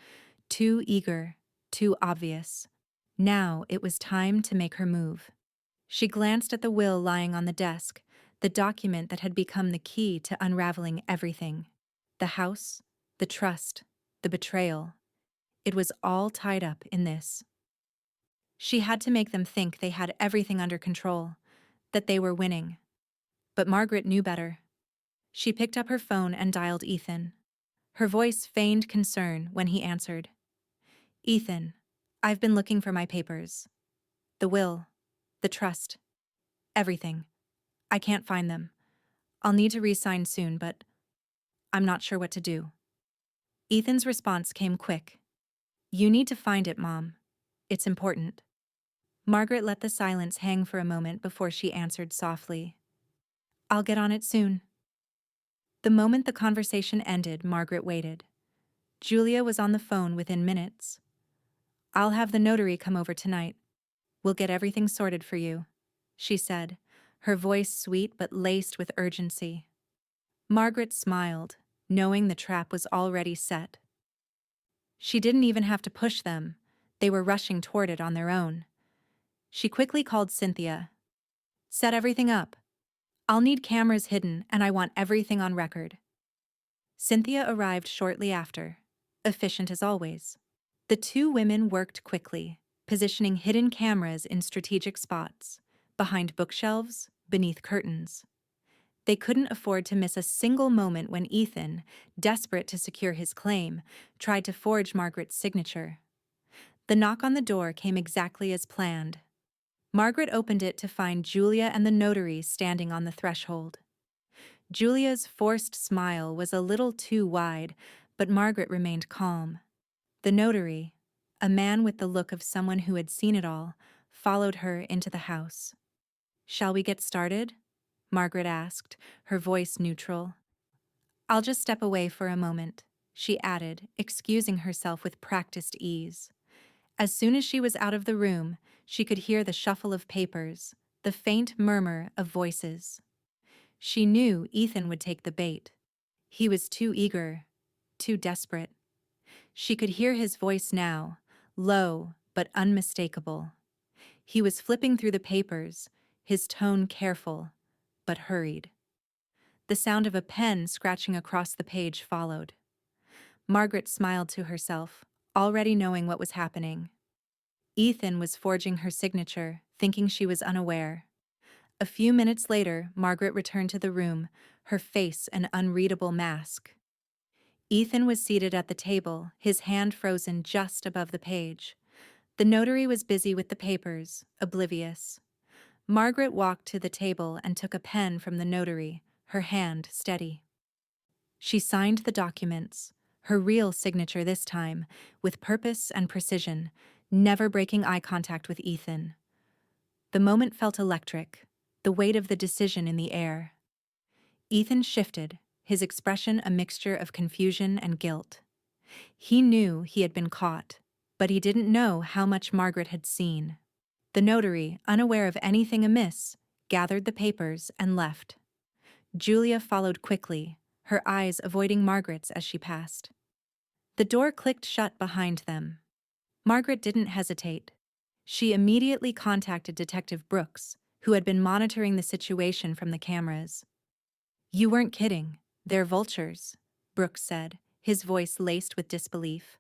too eager, too obvious. Now it was time to make her move. She glanced at the will lying on the desk, the document that had become the key to unraveling everything. The house, the trust, the betrayal. It was all tied up in this. She had to make them think they had everything under control, that they were winning. But Margaret knew better. She picked up her phone and dialed Ethan. Her voice feigned concern when he answered. Ethan, I've been looking for my papers. The will, the trust, everything. I can't find them. I'll need to re-sign soon, but I'm not sure what to do. Ethan's response came quick. You need to find it, Mom. It's important. Margaret let the silence hang for a moment before she answered softly. I'll get on it soon. The moment the conversation ended, Margaret waited. Julia was on the phone within minutes. I'll have the notary come over tonight. We'll get everything sorted for you, she said, her voice sweet but laced with urgency. Margaret smiled, knowing the trap was already set. She didn't even have to push them. They were rushing toward it on their own. She quickly called Cynthia. Set everything up. I'll need cameras hidden, and I want everything on record. Cynthia arrived shortly after, efficient as always. The two women worked quickly, positioning hidden cameras in strategic spots, behind bookshelves, beneath curtains. They couldn't afford to miss a single moment when Ethan, desperate to secure his claim, tried to forge Margaret's signature. The knock on the door came exactly as planned. Margaret opened it to find Julia and the notary standing on the threshold. Julia's forced smile was a little too wide, but Margaret remained calm. The notary, a man with the look of someone who had seen it all, followed her into the house. Shall we get started? Margaret asked, her voice neutral. I'll just step away for a moment, she added, excusing herself with practiced ease. As soon as she was out of the room, she could hear the shuffle of papers, the faint murmur of voices. She knew Ethan would take the bait. He was too eager, too desperate. She could hear his voice now, low but unmistakable. He was flipping through the papers, his tone careful, but hurried. The sound of a pen scratching across the page followed. Margaret smiled to herself, already knowing what was happening. Ethan was forging her signature, thinking she was unaware. A few minutes later, Margaret returned to the room, her face an unreadable mask. Ethan was seated at the table, his hand frozen just above the page. The notary was busy with the papers, oblivious. Margaret walked to the table and took a pen from the notary, her hand steady. She signed the documents, her real signature this time, with purpose and precision, never breaking eye contact with Ethan. The moment felt electric, the weight of the decision in the air. Ethan shifted, his expression a mixture of confusion and guilt. He knew he had been caught, but he didn't know how much Margaret had seen. The notary, unaware of anything amiss, gathered the papers and left. Julia followed quickly, her eyes avoiding Margaret's as she passed. The door clicked shut behind them. Margaret didn't hesitate. She immediately contacted Detective Brooks, who had been monitoring the situation from the cameras. "You weren't kidding. They're vultures," Brooks said, his voice laced with disbelief.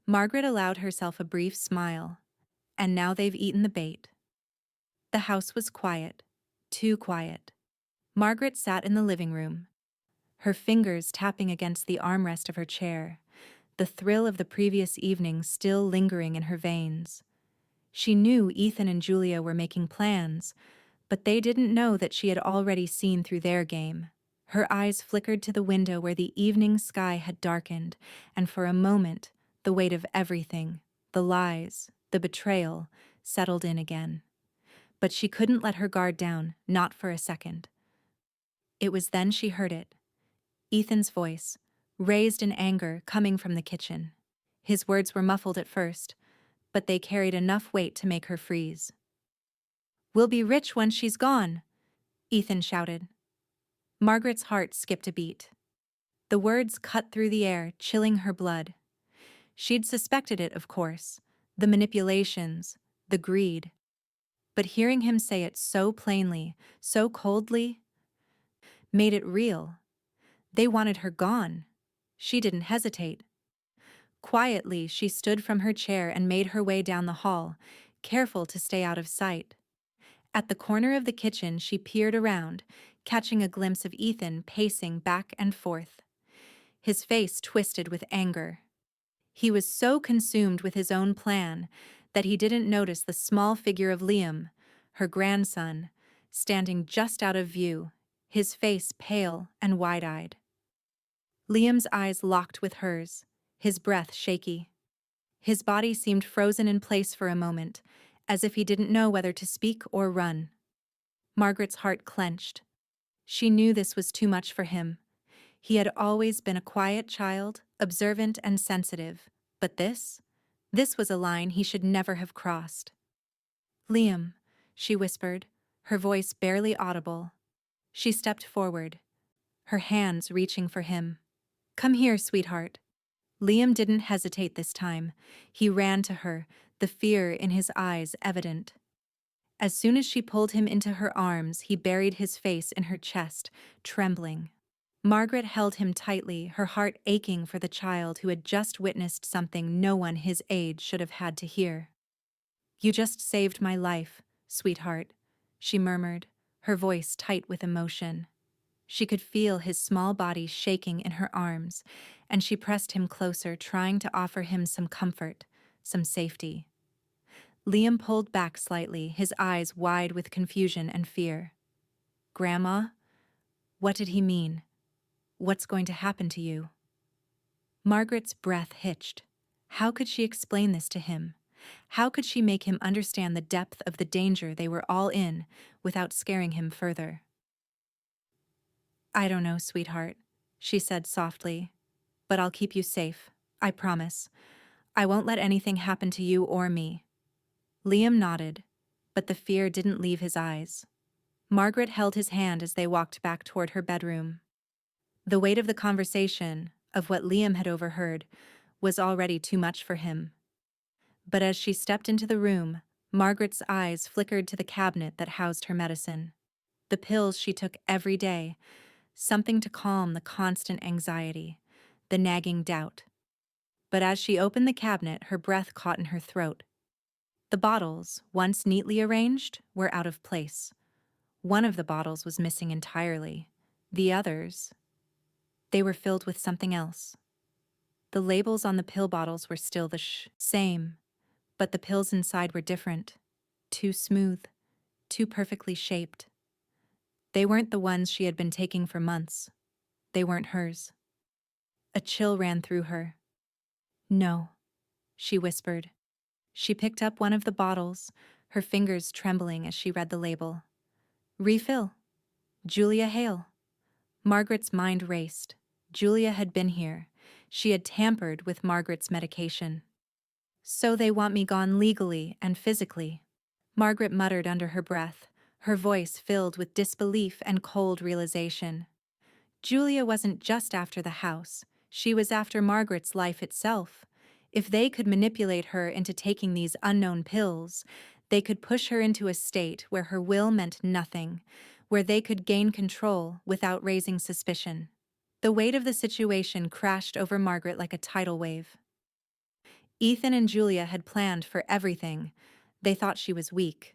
Margaret allowed herself a brief smile. "And now they've eaten the bait." The house was quiet. Too quiet. Margaret sat in the living room, her fingers tapping against the armrest of her chair, the thrill of the previous evening still lingering in her veins. She knew Ethan and Julia were making plans, but they didn't know that she had already seen through their game. Her eyes flickered to the window where the evening sky had darkened, and for a moment, the weight of everything, the lies, the betrayal, settled in again. But she couldn't let her guard down, not for a second. It was then she heard it. Ethan's voice, raised in anger, coming from the kitchen. His words were muffled at first, but they carried enough weight to make her freeze. "We'll be rich when she's gone," Ethan shouted. Margaret's heart skipped a beat. The words cut through the air, chilling her blood. She'd suspected it, of course, the manipulations, the greed. But hearing him say it so plainly, so coldly, made it real. They wanted her gone. She didn't hesitate. Quietly, she stood from her chair and made her way down the hall, careful to stay out of sight. At the corner of the kitchen, she peered around, catching a glimpse of Ethan pacing back and forth. His face twisted with anger. He was so consumed with his own plan that he didn't notice the small figure of Liam, her grandson, standing just out of view, his face pale and wide-eyed. Liam's eyes locked with hers, his breath shaky. His body seemed frozen in place for a moment, as if he didn't know whether to speak or run. Margaret's heart clenched. She knew this was too much for him. He had always been a quiet child, observant and sensitive, but this was a line he should never have crossed. "Liam," she whispered, her voice barely audible. She stepped forward, her hands reaching for him. "Come here, sweetheart." Liam didn't hesitate this time. He ran to her, the fear in his eyes evident. As soon as she pulled him into her arms, he buried his face in her chest, trembling. Margaret held him tightly, her heart aching for the child who had just witnessed something no one his age should have had to hear. "You just saved my life, sweetheart," she murmured, her voice tight with emotion. She could feel his small body shaking in her arms, and she pressed him closer, trying to offer him some comfort, some safety. Liam pulled back slightly, his eyes wide with confusion and fear. "Grandma? What did he mean? What's going to happen to you?" Margaret's breath hitched. How could she explain this to him? How could she make him understand the depth of the danger they were all in without scaring him further? "I don't know, sweetheart," she said softly, "but I'll keep you safe. I promise. I won't let anything happen to you or me." Liam nodded, but the fear didn't leave his eyes. Margaret held his hand as they walked back toward her bedroom. The weight of the conversation, of what Liam had overheard, was already too much for him. But as she stepped into the room, Margaret's eyes flickered to the cabinet that housed her medicine. The pills she took every day, something to calm the constant anxiety, the nagging doubt. But as she opened the cabinet, her breath caught in her throat. The bottles, once neatly arranged, were out of place. One of the bottles was missing entirely. The others, they were filled with something else. The labels on the pill bottles were still the same, but the pills inside were different. Too smooth, too perfectly shaped. They weren't the ones she had been taking for months. They weren't hers. A chill ran through her. No, she whispered. She picked up one of the bottles, her fingers trembling as she read the label. Refill. Julia Hale. Margaret's mind raced. Julia had been here. She had tampered with Margaret's medication. So they want me gone legally and physically. Margaret muttered under her breath, her voice filled with disbelief and cold realization. Julia wasn't just after the house, she was after Margaret's life itself. If they could manipulate her into taking these unknown pills, they could push her into a state where her will meant nothing, where they could gain control without raising suspicion. The weight of the situation crashed over Margaret like a tidal wave. Ethan and Julia had planned for everything. They thought she was weak.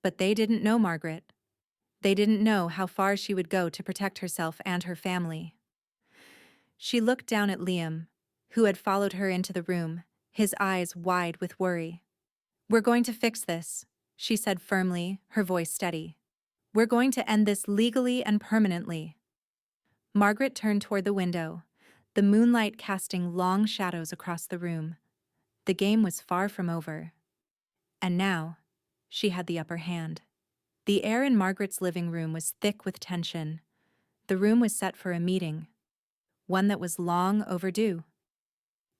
But they didn't know Margaret. They didn't know how far she would go to protect herself and her family. She looked down at Liam, who had followed her into the room, his eyes wide with worry. "We're going to fix this," she said firmly, her voice steady. "We're going to end this legally and permanently." Margaret turned toward the window, the moonlight casting long shadows across the room. The game was far from over. And now, she had the upper hand. The air in Margaret's living room was thick with tension. The room was set for a meeting, one that was long overdue.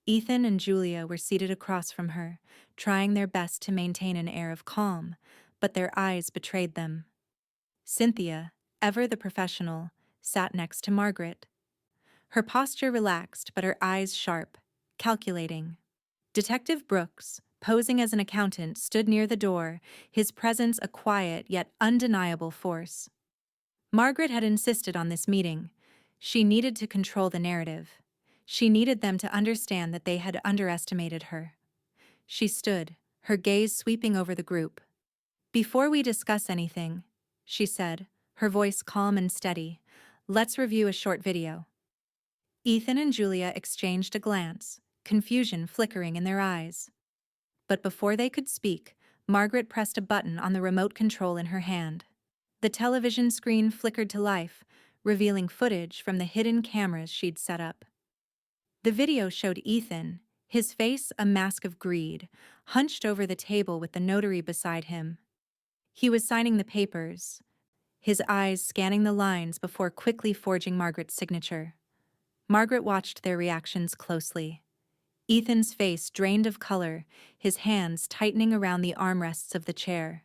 Ethan and Julia were seated across from her, trying their best to maintain an air of calm, but their eyes betrayed them. Cynthia, ever the professional, sat next to Margaret. Her posture relaxed, but her eyes sharp, calculating. Detective Brooks, posing as an accountant, stood near the door, his presence a quiet yet undeniable force. Margaret had insisted on this meeting. She needed to control the narrative. She needed them to understand that they had underestimated her. She stood, her gaze sweeping over the group. "Before we discuss anything," she said, her voice calm and steady, "let's review a short video." Ethan and Julia exchanged a glance, confusion flickering in their eyes. But before they could speak, Margaret pressed a button on the remote control in her hand. The television screen flickered to life, revealing footage from the hidden cameras she'd set up. The video showed Ethan, his face a mask of greed, hunched over the table with the notary beside him. He was signing the papers, his eyes scanning the lines before quickly forging Margaret's signature. Margaret watched their reactions closely. Ethan's face drained of color, his hands tightening around the armrests of the chair.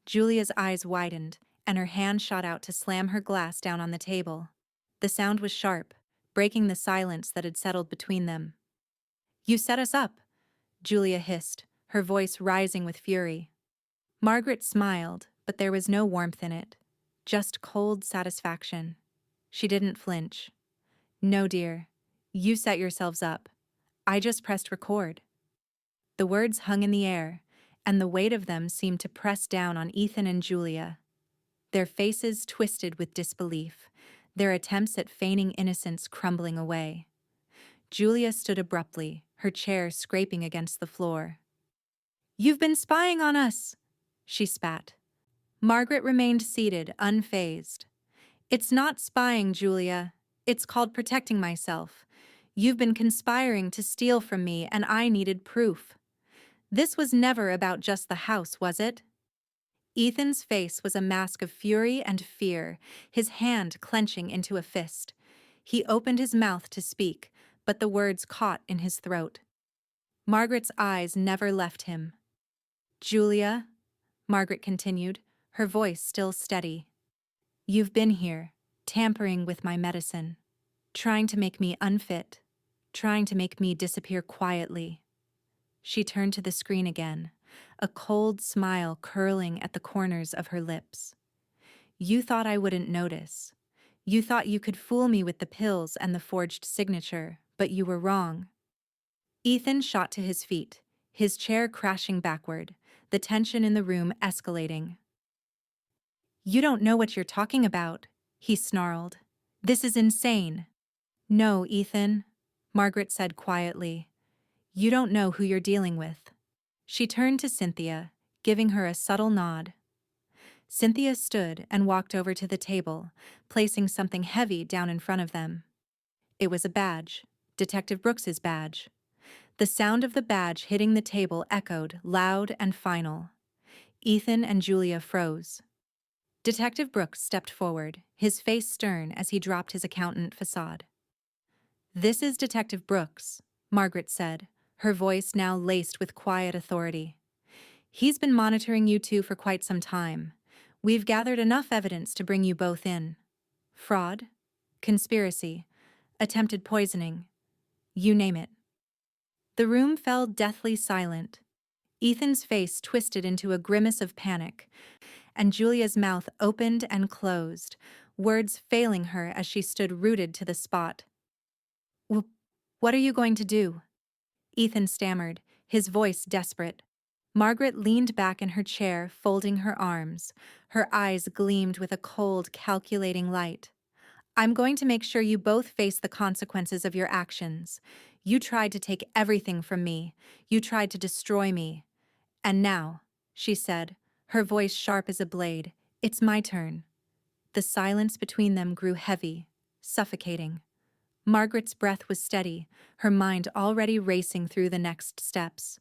Julia's eyes widened, and her hand shot out to slam her glass down on the table. The sound was sharp, breaking the silence that had settled between them. "You set us up," Julia hissed, her voice rising with fury. Margaret smiled, but there was no warmth in it, just cold satisfaction. She didn't flinch. "No, dear. You set yourselves up. I just pressed record." The words hung in the air, and the weight of them seemed to press down on Ethan and Julia. Their faces twisted with disbelief, their attempts at feigning innocence crumbling away. Julia stood abruptly, her chair scraping against the floor. "You've been spying on us!" she spat. Margaret remained seated, unfazed. "It's not spying, Julia. It's called protecting myself. You've been conspiring to steal from me, and I needed proof. This was never about just the house, was it?" Ethan's face was a mask of fury and fear, his hand clenching into a fist. He opened his mouth to speak, but the words caught in his throat. Margaret's eyes never left him. "Julia," Margaret continued, her voice still steady, "you've been here, tampering with my medicine, trying to make me unfit, trying to make me disappear quietly." She turned to the screen again, a cold smile curling at the corners of her lips. "You thought I wouldn't notice. You thought you could fool me with the pills and the forged signature, but you were wrong." Ethan shot to his feet, his chair crashing backward, the tension in the room escalating. "You don't know what you're talking about," he snarled. "This is insane." "No, Ethan," Margaret said quietly. "You don't know who you're dealing with." She turned to Cynthia, giving her a subtle nod. Cynthia stood and walked over to the table, placing something heavy down in front of them. It was a badge, Detective Brooks's badge. The sound of the badge hitting the table echoed, loud and final. Ethan and Julia froze. Detective Brooks stepped forward, his face stern as he dropped his accountant facade. "This is Detective Brooks," Margaret said, her voice now laced with quiet authority. "He's been monitoring you two for quite some time. We've gathered enough evidence to bring you both in. Fraud, conspiracy, attempted poisoning, you name it." The room fell deathly silent. Ethan's face twisted into a grimace of panic, and Julia's mouth opened and closed, words failing her as she stood rooted to the spot. What are you going to do?" Ethan stammered, his voice desperate. Margaret leaned back in her chair, folding her arms. Her eyes gleamed with a cold, calculating light. "I'm going to make sure you both face the consequences of your actions. You tried to take everything from me. You tried to destroy me. And now," she said, her voice sharp as a blade, "it's my turn." The silence between them grew heavy, suffocating. Margaret's breath was steady, her mind already racing through the next steps.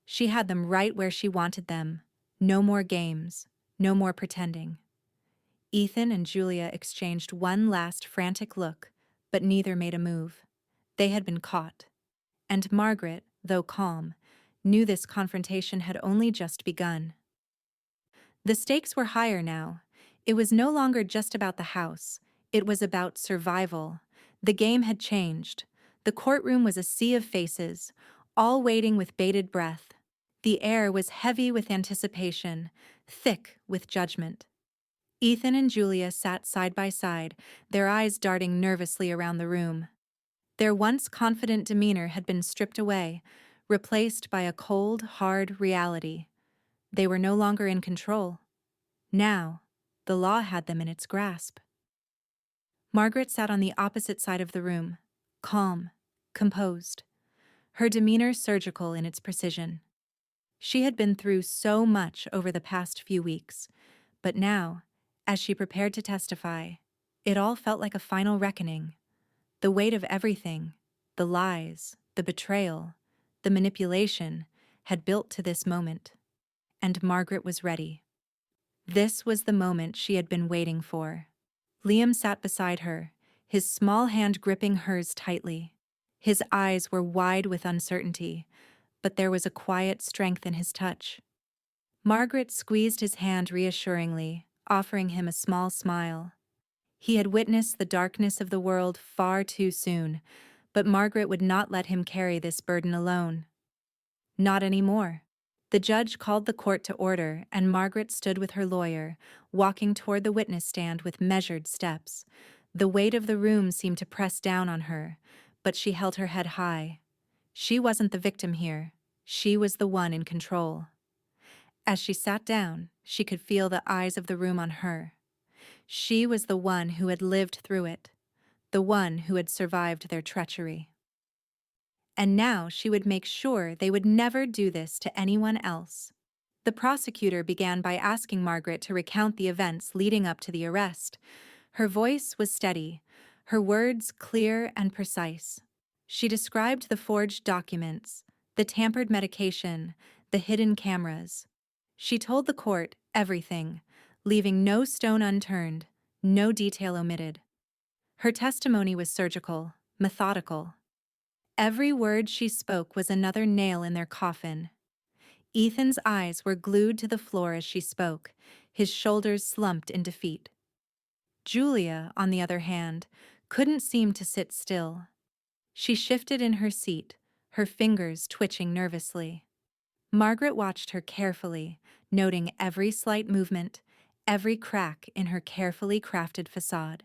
She had them right where she wanted them. No more games, no more pretending. Ethan and Julia exchanged one last frantic look, but neither made a move. They had been caught. And Margaret, though calm, knew this confrontation had only just begun. The stakes were higher now. It was no longer just about the house. It was about survival. The game had changed. The courtroom was a sea of faces, all waiting with bated breath. The air was heavy with anticipation, thick with judgment. Ethan and Julia sat side by side, their eyes darting nervously around the room. Their once confident demeanor had been stripped away, replaced by a cold, hard reality. They were no longer in control. Now, the law had them in its grasp. Margaret sat on the opposite side of the room, calm, composed, her demeanor surgical in its precision. She had been through so much over the past few weeks, but now, as she prepared to testify, it all felt like a final reckoning. The weight of everything, the lies, the betrayal, the manipulation, had built to this moment. And Margaret was ready. This was the moment she had been waiting for. Liam sat beside her, his small hand gripping hers tightly. His eyes were wide with uncertainty, but there was a quiet strength in his touch. Margaret squeezed his hand reassuringly, offering him a small smile. He had witnessed the darkness of the world far too soon, but Margaret would not let him carry this burden alone. Not anymore. The judge called the court to order, and Margaret stood with her lawyer, walking toward the witness stand with measured steps. The weight of the room seemed to press down on her, but she held her head high. She wasn't the victim here. She was the one in control. As she sat down, she could feel the eyes of the room on her. She was the one who had lived through it, the one who had survived their treachery. And now she would make sure they would never do this to anyone else. The prosecutor began by asking Margaret to recount the events leading up to the arrest. Her voice was steady, her words clear and precise. She described the forged documents, the tampered medication, the hidden cameras. She told the court everything, leaving no stone unturned, no detail omitted. Her testimony was surgical, methodical. Every word she spoke was another nail in their coffin. Ethan's eyes were glued to the floor as she spoke, his shoulders slumped in defeat. Julia, on the other hand, couldn't seem to sit still. She shifted in her seat, her fingers twitching nervously. Margaret watched her carefully, noting every slight movement, every crack in her carefully crafted facade.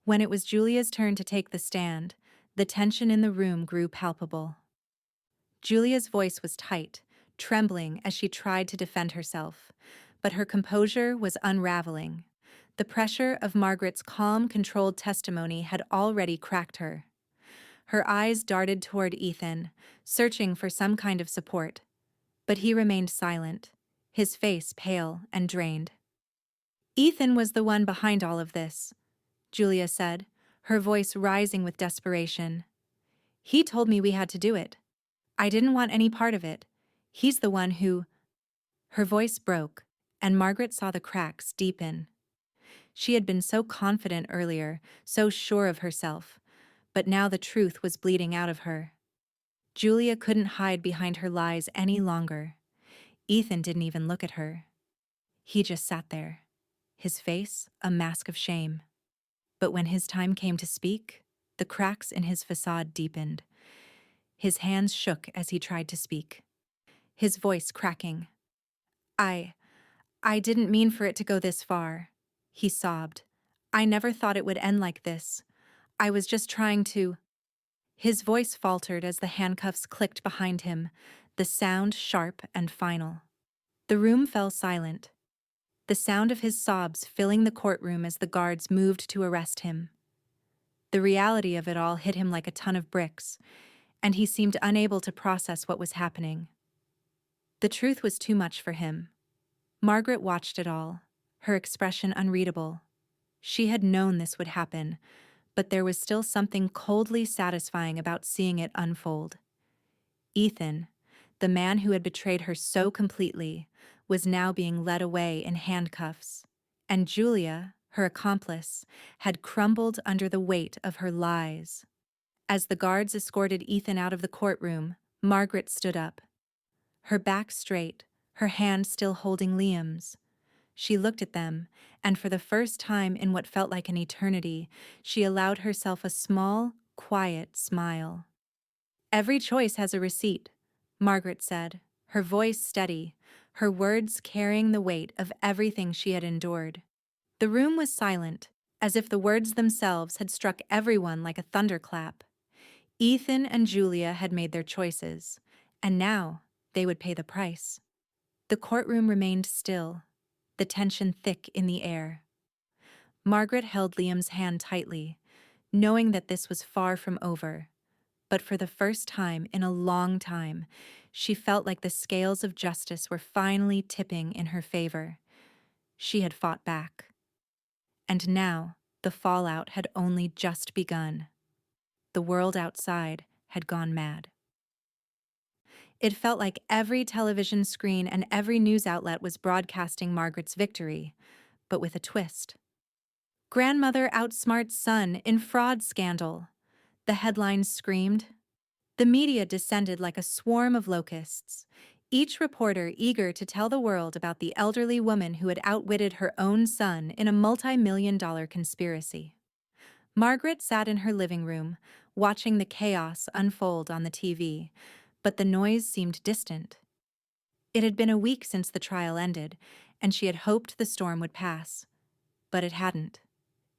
When it was Julia's turn to take the stand, the tension in the room grew palpable. Julia's voice was tight, trembling as she tried to defend herself, but her composure was unraveling. The pressure of Margaret's calm, controlled testimony had already cracked her. Her eyes darted toward Ethan, searching for some kind of support. But he remained silent, his face pale and drained. Ethan was the one behind all of this, Julia said, her voice rising with desperation. He told me we had to do it. I didn't want any part of it. He's the one who... Her voice broke, and Margaret saw the cracks deepen. She had been so confident earlier, so sure of herself, but now the truth was bleeding out of her. Julia couldn't hide behind her lies any longer. Ethan didn't even look at her. He just sat there, his face a mask of shame. But when his time came to speak, the cracks in his facade deepened. His hands shook as he tried to speak, his voice cracking. I didn't mean for it to go this far, he sobbed. I never thought it would end like this. I was just trying to... His voice faltered as the handcuffs clicked behind him, the sound sharp and final. The room fell silent, the sound of his sobs filling the courtroom as the guards moved to arrest him. The reality of it all hit him like a ton of bricks, and he seemed unable to process what was happening. The truth was too much for him. Margaret watched it all, her expression unreadable. She had known this would happen, but there was still something coldly satisfying about seeing it unfold. Ethan, the man who had betrayed her so completely, was now being led away in handcuffs, and Julia, her accomplice, had crumbled under the weight of her lies. As the guards escorted Ethan out of the courtroom, Margaret stood up, her back straight, her hand still holding Liam's. She looked at them, and for the first time in what felt like an eternity, she allowed herself a small, quiet smile. Every choice has a receipt, Margaret said, her voice steady, her words carrying the weight of everything she had endured. The room was silent, as if the words themselves had struck everyone like a thunderclap. Ethan and Julia had made their choices, and now they would pay the price. The courtroom remained still, the tension thick in the air. Margaret held Liam's hand tightly, knowing that this was far from over. But for the first time in a long time, she felt like the scales of justice were finally tipping in her favor. She had fought back. And now, the fallout had only just begun. The world outside had gone mad. It felt like every television screen and every news outlet was broadcasting Margaret's victory, but with a twist. Grandmother outsmarts son in fraud scandal, the headlines screamed. The media descended like a swarm of locusts, each reporter eager to tell the world about the elderly woman who had outwitted her own son in a multi-million-dollar conspiracy. Margaret sat in her living room, watching the chaos unfold on the TV, but the noise seemed distant. It had been a week since the trial ended, and she had hoped the storm would pass. But it hadn't.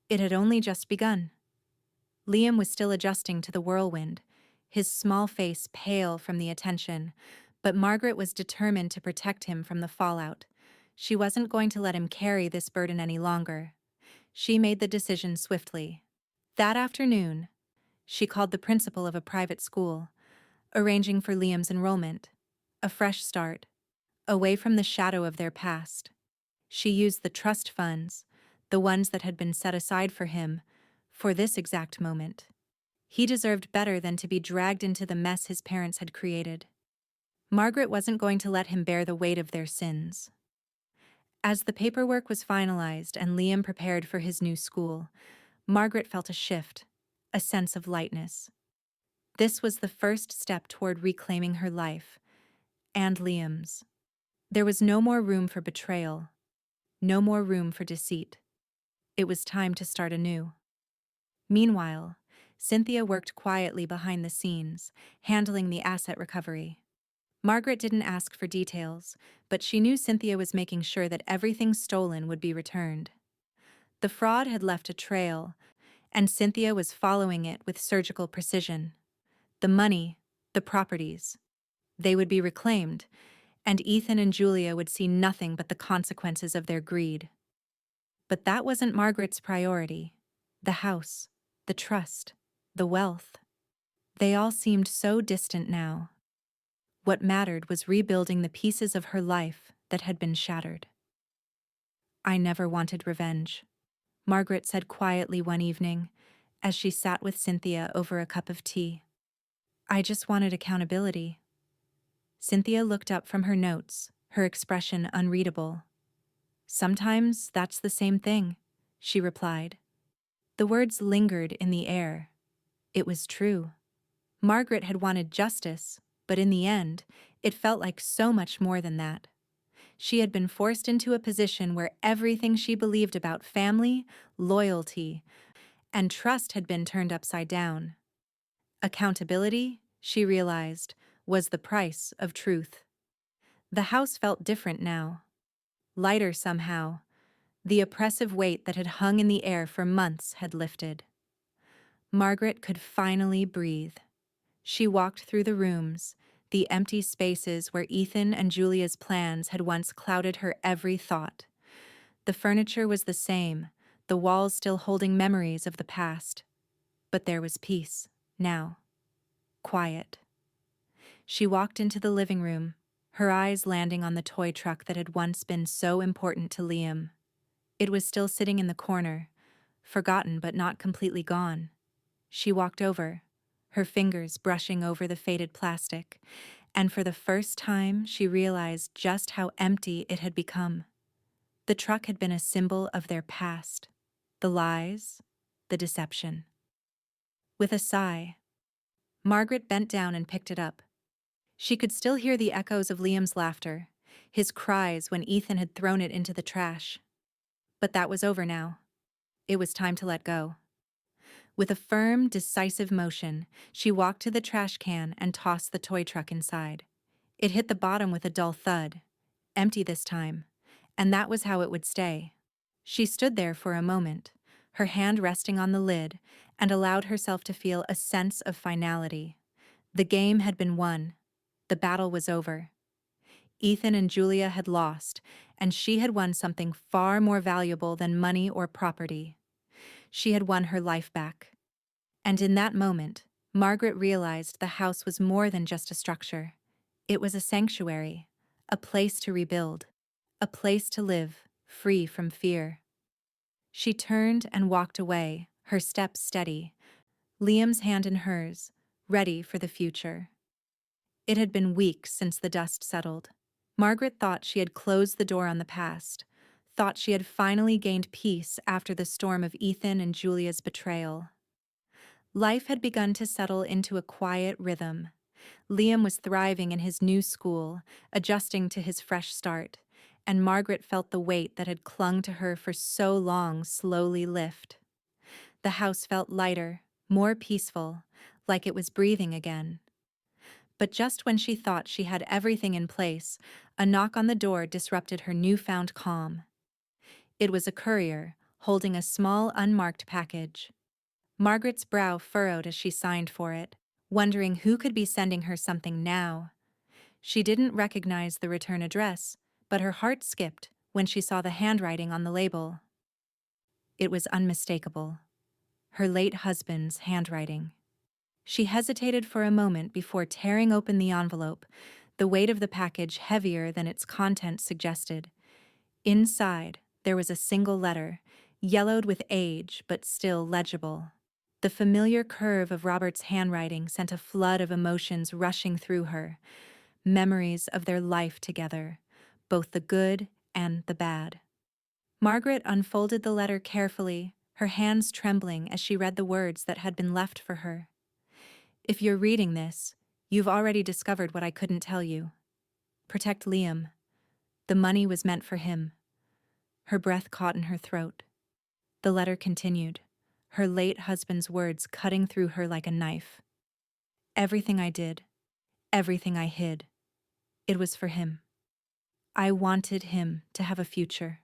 It had only just begun. Liam was still adjusting to the whirlwind, his small face pale from the attention, but Margaret was determined to protect him from the fallout. She wasn't going to let him carry this burden any longer. She made the decision swiftly. That afternoon, she called the principal of a private school, arranging for Liam's enrollment, a fresh start, away from the shadow of their past. She used the trust funds, the ones that had been set aside for him, for this exact moment. He deserved better than to be dragged into the mess his parents had created. Margaret wasn't going to let him bear the weight of their sins. As the paperwork was finalized and Liam prepared for his new school, Margaret felt a shift, a sense of lightness. This was the first step toward reclaiming her life, and Liam's. There was no more room for betrayal, no more room for deceit. It was time to start anew. Meanwhile, Cynthia worked quietly behind the scenes, handling the asset recovery. Margaret didn't ask for details, but she knew Cynthia was making sure that everything stolen would be returned. The fraud had left a trail, and Cynthia was following it with surgical precision. The money, the properties, they would be reclaimed, and Ethan and Julia would see nothing but the consequences of their greed. But that wasn't Margaret's priority. The house, the trust, the wealth. They all seemed so distant now. What mattered was rebuilding the pieces of her life that had been shattered. I never wanted revenge, Margaret said quietly one evening, as she sat with Cynthia over a cup of tea. I just wanted accountability. Cynthia looked up from her notes, her expression unreadable. Sometimes that's the same thing, she replied. The words lingered in the air. It was true. Margaret had wanted justice, but in the end, it felt like so much more than that. She had been forced into a position where everything she believed about family, loyalty, and trust had been turned upside down. Accountability, she realized, was the price of truth. The house felt different now. Lighter somehow. The oppressive weight that had hung in the air for months had lifted. Margaret could finally breathe. She walked through the rooms, the empty spaces where Ethan and Julia's plans had once clouded her every thought. The furniture was the same, the walls still holding memories of the past. But there was peace, now. Quiet. She walked into the living room, her eyes landing on the toy truck that had once been so important to Liam. It was still sitting in the corner, forgotten but not completely gone. She walked over, her fingers brushing over the faded plastic, and for the first time she realized just how empty it had become. The truck had been a symbol of their past, the lies, the deception. With a sigh, Margaret bent down and picked it up. She could still hear the echoes of Liam's laughter, his cries when Ethan had thrown it into the trash. But that was over now. It was time to let go. With a firm, decisive motion, she walked to the trash can and tossed the toy truck inside. It hit the bottom with a dull thud, empty this time, and that was how it would stay. She stood there for a moment, her hand resting on the lid, and allowed herself to feel a sense of finality. The game had been won. The battle was over. Ethan and Julia had lost, and she had won something far more valuable than money or property. She had won her life back. And in that moment, Margaret realized the house was more than just a structure. It was a sanctuary, a place to rebuild, a place to live, free from fear. She turned and walked away, her steps steady, Liam's hand in hers, ready for the future. It had been weeks since the dust settled. Margaret thought she had closed the door on the past, thought she had finally gained peace after the storm of Ethan and Julia's betrayal. Life had begun to settle into a quiet rhythm. Liam was thriving in his new school, adjusting to his fresh start, and Margaret felt the weight that had clung to her for so long slowly lift. The house felt lighter, more peaceful, like it was breathing again. But just when she thought she had everything in place, a knock on the door disrupted her newfound calm. It was a courier, holding a small unmarked package. Margaret's brow furrowed as she signed for it, wondering who could be sending her something now. She didn't recognize the return address, but her heart skipped when she saw the handwriting on the label. It was unmistakable. Her late husband's handwriting. She hesitated for a moment before tearing open the envelope, the weight of the package heavier than its contents suggested. Inside, there was a single letter, yellowed with age but still legible. The familiar curve of Robert's handwriting sent a flood of emotions rushing through her, memories of their life together, both the good and the bad. Margaret unfolded the letter carefully, her hands trembling as she read the words that had been left for her. If you're reading this, you've already discovered what I couldn't tell you. Protect Liam. The money was meant for him. Her breath caught in her throat. The letter continued, her late husband's words cutting through her like a knife. Everything I did, everything I hid, it was for him. I wanted him to have a future.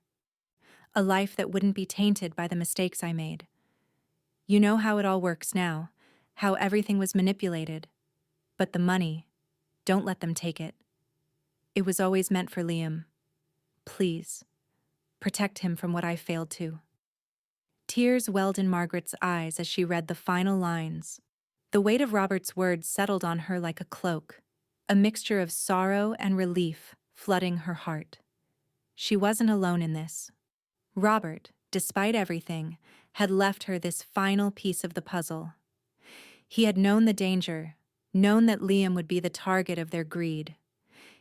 A life that wouldn't be tainted by the mistakes I made. You know how it all works now, how everything was manipulated. But the money, don't let them take it. It was always meant for Liam. Please, protect him from what I failed to. Tears welled in Margaret's eyes as she read the final lines. The weight of Robert's words settled on her like a cloak, a mixture of sorrow and relief flooding her heart. She wasn't alone in this. Robert, despite everything, had left her this final piece of the puzzle. He had known the danger, known that Liam would be the target of their greed.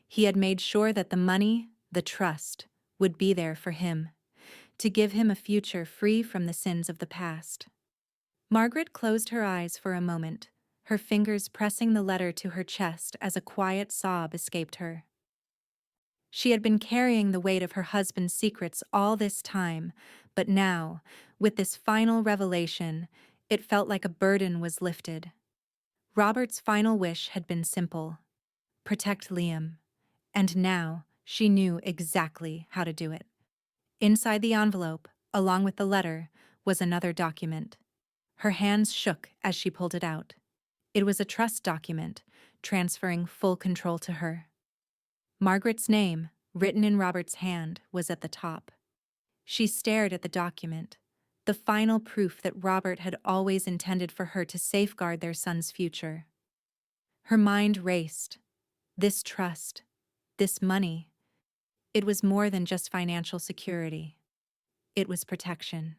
He had made sure that the money, the trust, would be there for him, to give him a future free from the sins of the past. Margaret closed her eyes for a moment, her fingers pressing the letter to her chest as a quiet sob escaped her. She had been carrying the weight of her husband's secrets all this time, but now, with this final revelation, it felt like a burden was lifted. Robert's final wish had been simple: protect Liam. And now, she knew exactly how to do it. Inside the envelope, along with the letter, was another document. Her hands shook as she pulled it out. It was a trust document, transferring full control to her. Margaret's name, written in Robert's hand, was at the top. She stared at the document, the final proof that Robert had always intended for her to safeguard their son's future. Her mind raced. This trust, this money, it was more than just financial security. It was protection.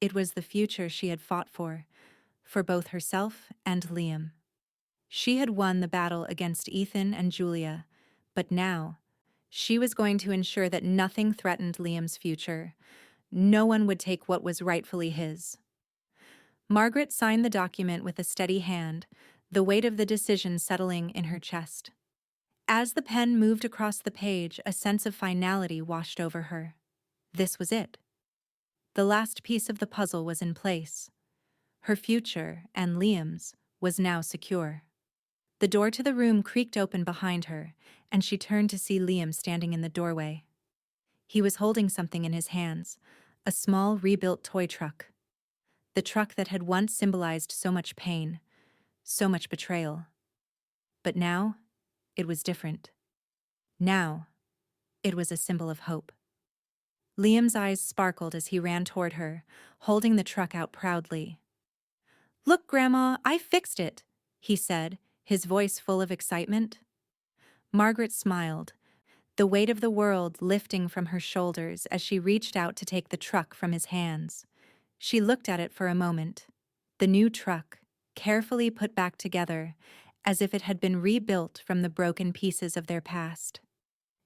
It was the future she had fought for both herself and Liam. She had won the battle against Ethan and Julia, but now, she was going to ensure that nothing threatened Liam's future. No one would take what was rightfully his. Margaret signed the document with a steady hand, the weight of the decision settling in her chest. As the pen moved across the page, a sense of finality washed over her. This was it. The last piece of the puzzle was in place. Her future, and Liam's, was now secure. The door to the room creaked open behind her, and she turned to see Liam standing in the doorway. He was holding something in his hands, a small rebuilt toy truck. The truck that had once symbolized so much pain, so much betrayal. But now, it was different. Now, it was a symbol of hope. Liam's eyes sparkled as he ran toward her, holding the truck out proudly. "Look, Grandma, I fixed it," he said, his voice full of excitement. Margaret smiled, the weight of the world lifting from her shoulders as she reached out to take the truck from his hands. She looked at it for a moment. The new truck, carefully put back together, as if it had been rebuilt from the broken pieces of their past.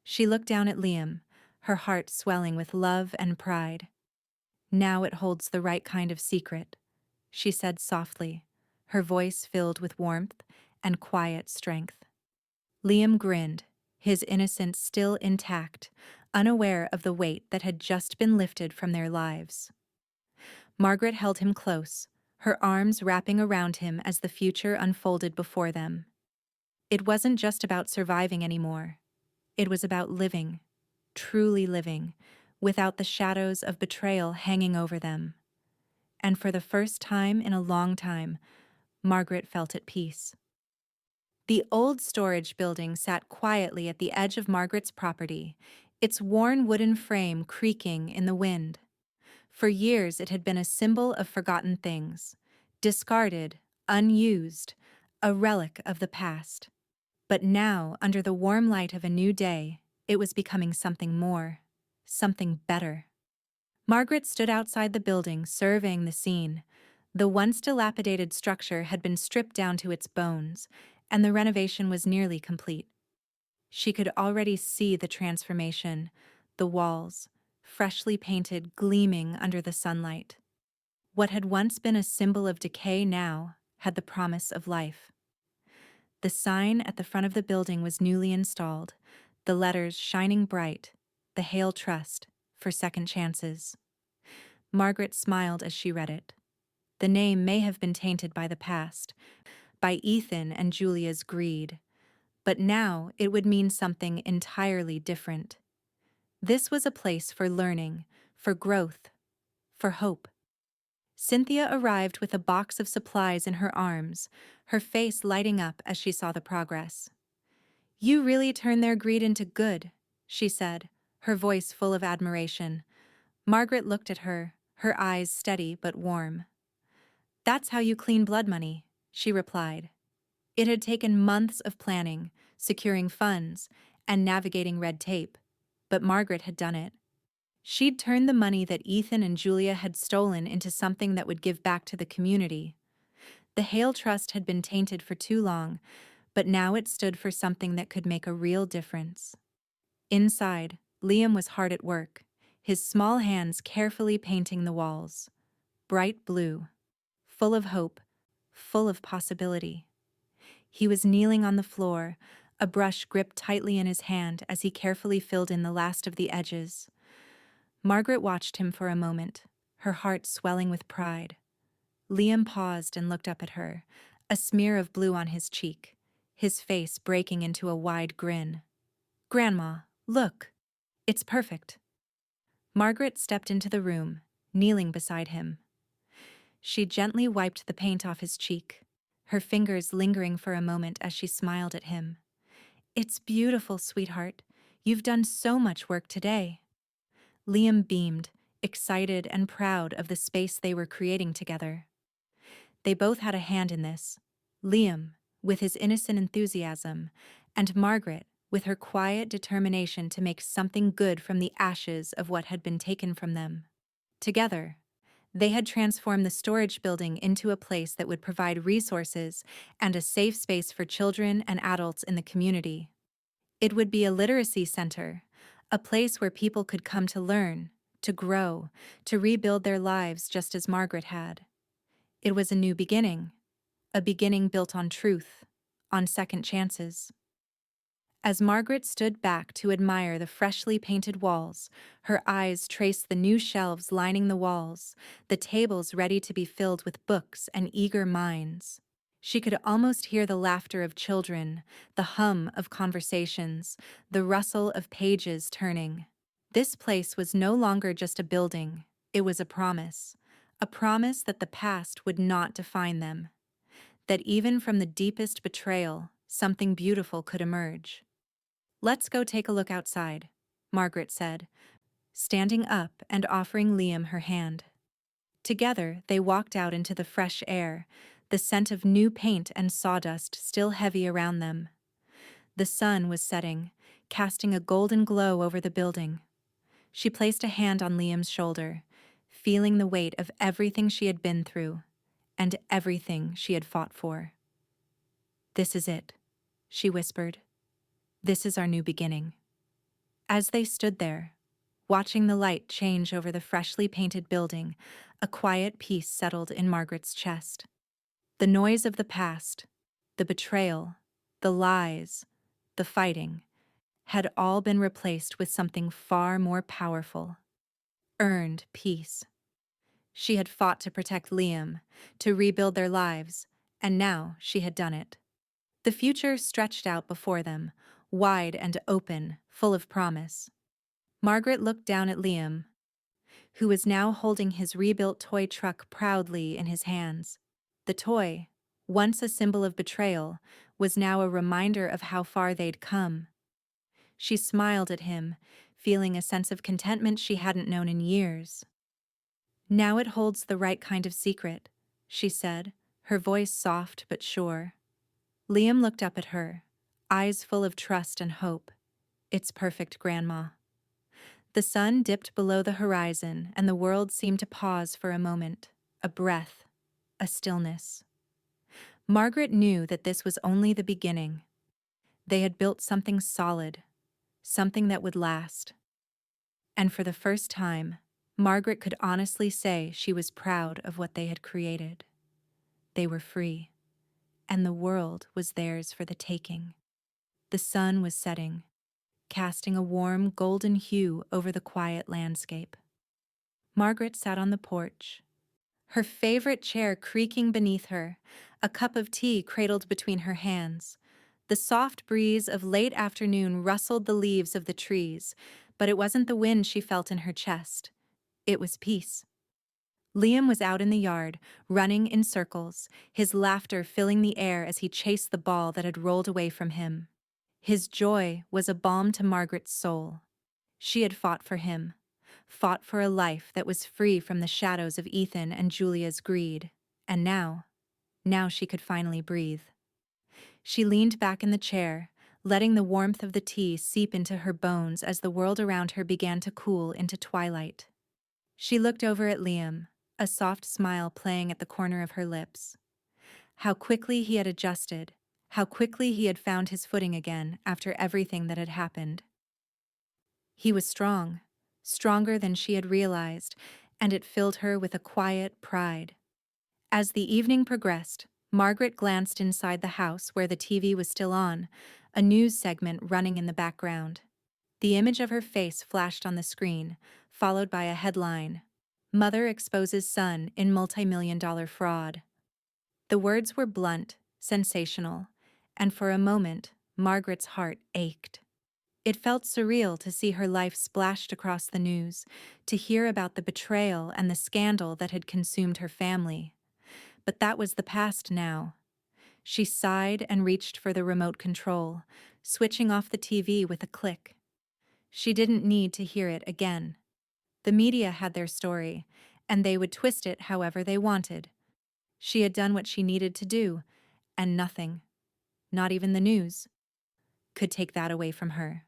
She looked down at Liam, her heart swelling with love and pride. "Now it holds the right kind of secret," she said softly, her voice filled with warmth and quiet strength. Liam grinned, his innocence still intact, unaware of the weight that had just been lifted from their lives. Margaret held him close, her arms wrapping around him as the future unfolded before them. It wasn't just about surviving anymore. It was about living, truly living, without the shadows of betrayal hanging over them. And for the first time in a long time, Margaret felt at peace. The old storage building sat quietly at the edge of Margaret's property, its worn wooden frame creaking in the wind. For years it had been a symbol of forgotten things, discarded, unused, a relic of the past. But now, under the warm light of a new day, it was becoming something more, something better. Margaret stood outside the building, surveying the scene. The once dilapidated structure had been stripped down to its bones, and the renovation was nearly complete. She could already see the transformation, the walls, freshly painted, gleaming under the sunlight. What had once been a symbol of decay now had the promise of life. The sign at the front of the building was newly installed, the letters shining bright, the Hale Trust, for second chances. Margaret smiled as she read it. The name may have been tainted by the past, by Ethan and Julia's greed, but now it would mean something entirely different. This was a place for learning, for growth, for hope. Cynthia arrived with a box of supplies in her arms, her face lighting up as she saw the progress. "You really turned their greed into good," she said, her voice full of admiration. Margaret looked at her, her eyes steady but warm. "That's how you clean blood money," she replied. It had taken months of planning, securing funds, and navigating red tape, but Margaret had done it. She'd turned the money that Ethan and Julia had stolen into something that would give back to the community. The Hale Trust had been tainted for too long, but now it stood for something that could make a real difference. Inside, Liam was hard at work, his small hands carefully painting the walls. Bright blue, full of hope, full of possibility. He was kneeling on the floor, a brush gripped tightly in his hand as he carefully filled in the last of the edges. Margaret watched him for a moment, her heart swelling with pride. Liam paused and looked up at her, a smear of blue on his cheek, his face breaking into a wide grin. "Grandma, look! It's perfect." Margaret stepped into the room, kneeling beside him. She gently wiped the paint off his cheek, her fingers lingering for a moment as she smiled at him. "It's beautiful, sweetheart. You've done so much work today." Liam beamed, excited and proud of the space they were creating together. They both had a hand in this. Liam, with his innocent enthusiasm, and Margaret, with her quiet determination to make something good from the ashes of what had been taken from them. Together, they had transformed the storage building into a place that would provide resources and a safe space for children and adults in the community. It would be a literacy center, a place where people could come to learn, to grow, to rebuild their lives just as Margaret had. It was a new beginning, a beginning built on truth, on second chances. As Margaret stood back to admire the freshly painted walls, her eyes traced the new shelves lining the walls, the tables ready to be filled with books and eager minds. She could almost hear the laughter of children, the hum of conversations, the rustle of pages turning. This place was no longer just a building, it was a promise that the past would not define them, that even from the deepest betrayal, something beautiful could emerge. "Let's go take a look outside," Margaret said, standing up and offering Liam her hand. Together, they walked out into the fresh air, the scent of new paint and sawdust still heavy around them. The sun was setting, casting a golden glow over the building. She placed a hand on Liam's shoulder, feeling the weight of everything she had been through, and everything she had fought for. "This is it," she whispered. "This is our new beginning." As they stood there, watching the light change over the freshly painted building, a quiet peace settled in Margaret's chest. The noise of the past, the betrayal, the lies, the fighting, had all been replaced with something far more powerful: earned peace. She had fought to protect Liam, to rebuild their lives, and now she had done it. The future stretched out before them, wide and open, full of promise. Margaret looked down at Liam, who was now holding his rebuilt toy truck proudly in his hands. The toy, once a symbol of betrayal, was now a reminder of how far they'd come. She smiled at him, feeling a sense of contentment she hadn't known in years. "Now it holds the right kind of secret," she said, her voice soft but sure. Liam looked up at her, eyes full of trust and hope. "It's perfect, Grandma." The sun dipped below the horizon, and the world seemed to pause for a moment, a breath, a stillness. Margaret knew that this was only the beginning. They had built something solid, something that would last. And for the first time, Margaret could honestly say she was proud of what they had created. They were free, and the world was theirs for the taking. The sun was setting, casting a warm golden hue over the quiet landscape. Margaret sat on the porch, her favorite chair creaking beneath her, a cup of tea cradled between her hands. The soft breeze of late afternoon rustled the leaves of the trees, but it wasn't the wind she felt in her chest. It was peace. Liam was out in the yard, running in circles, his laughter filling the air as he chased the ball that had rolled away from him. His joy was a balm to Margaret's soul. She had fought for him, fought for a life that was free from the shadows of Ethan and Julia's greed, and now Now she could finally breathe. She leaned back in the chair, letting the warmth of the tea seep into her bones as the world around her began to cool into twilight. She looked over at Liam, a soft smile playing at the corner of her lips. How quickly he had adjusted, how quickly he had found his footing again after everything that had happened. He was strong, stronger than she had realized, and it filled her with a quiet pride. As the evening progressed, Margaret glanced inside the house where the TV was still on, a news segment running in the background. The image of her face flashed on the screen, followed by a headline: Mother exposes son in multi-million-dollar fraud. The words were blunt, sensational, and for a moment, Margaret's heart ached. It felt surreal to see her life splashed across the news, to hear about the betrayal and the scandal that had consumed her family. But that was the past now. She sighed and reached for the remote control, switching off the TV with a click. She didn't need to hear it again. The media had their story, and they would twist it however they wanted. She had done what she needed to do, and nothing, not even the news, could take that away from her.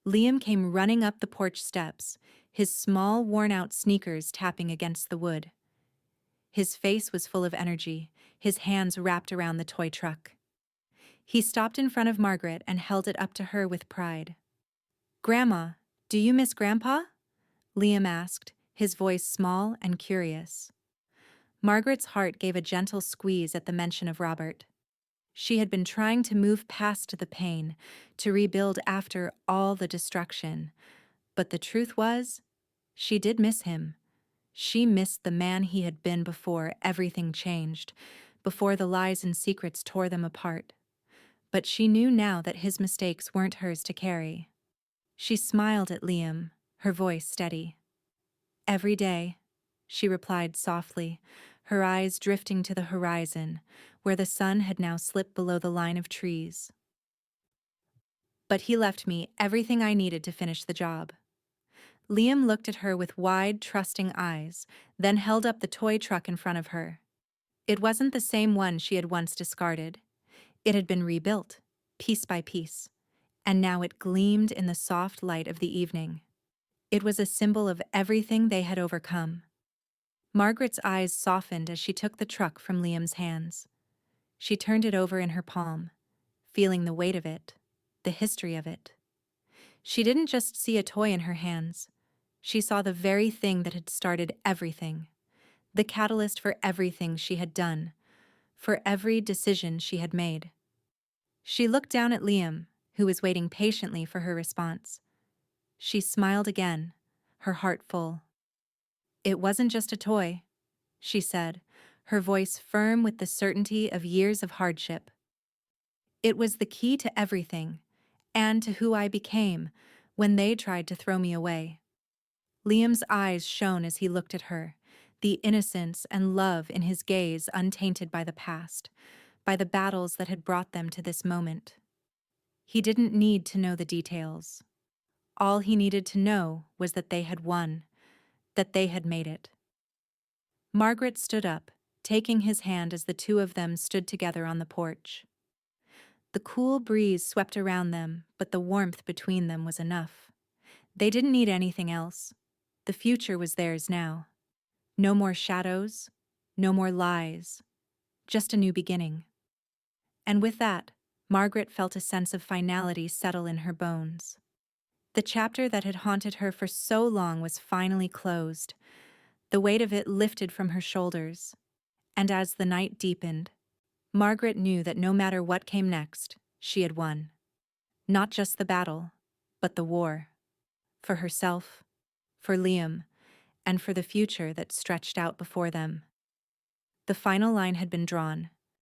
Liam came running up the porch steps, his small, worn-out sneakers tapping against the wood. His face was full of energy, his hands wrapped around the toy truck. He stopped in front of Margaret and held it up to her with pride. "Grandma, do you miss Grandpa?" Liam asked, his voice small and curious. Margaret's heart gave a gentle squeeze at the mention of Robert. She had been trying to move past the pain, to rebuild after all the destruction. But the truth was, she did miss him. She missed the man he had been before everything changed, before the lies and secrets tore them apart. But she knew now that his mistakes weren't hers to carry. She smiled at Liam, her voice steady. "Every day," she replied softly, her eyes drifting to the horizon, where the sun had now slipped below the line of trees. "But he left me everything I needed to finish the job." Liam looked at her with wide, trusting eyes, then held up the toy truck in front of her. It wasn't the same one she had once discarded. It had been rebuilt, piece by piece, and now it gleamed in the soft light of the evening. It was a symbol of everything they had overcome. Margaret's eyes softened as she took the truck from Liam's hands. She turned it over in her palm, feeling the weight of it, the history of it. She didn't just see a toy in her hands. She saw the very thing that had started everything, the catalyst for everything she had done, for every decision she had made. She looked down at Liam, who was waiting patiently for her response. She smiled again, her heart full. "It wasn't just a toy," she said, her voice firm with the certainty of years of hardship. "It was the key to everything, and to who I became when they tried to throw me away." Liam's eyes shone as he looked at her, the innocence and love in his gaze untainted by the past, by the battles that had brought them to this moment. He didn't need to know the details. All he needed to know was that they had won, that they had made it. Margaret stood up, taking his hand as the two of them stood together on the porch. The cool breeze swept around them, but the warmth between them was enough. They didn't need anything else. The future was theirs now. No more shadows, no more lies, just a new beginning. And with that, Margaret felt a sense of finality settle in her bones. The chapter that had haunted her for so long was finally closed. The weight of it lifted from her shoulders. And as the night deepened, Margaret knew that no matter what came next, she had won. Not just the battle, but the war. For herself, for Liam, and for the future that stretched out before them. The final line had been drawn,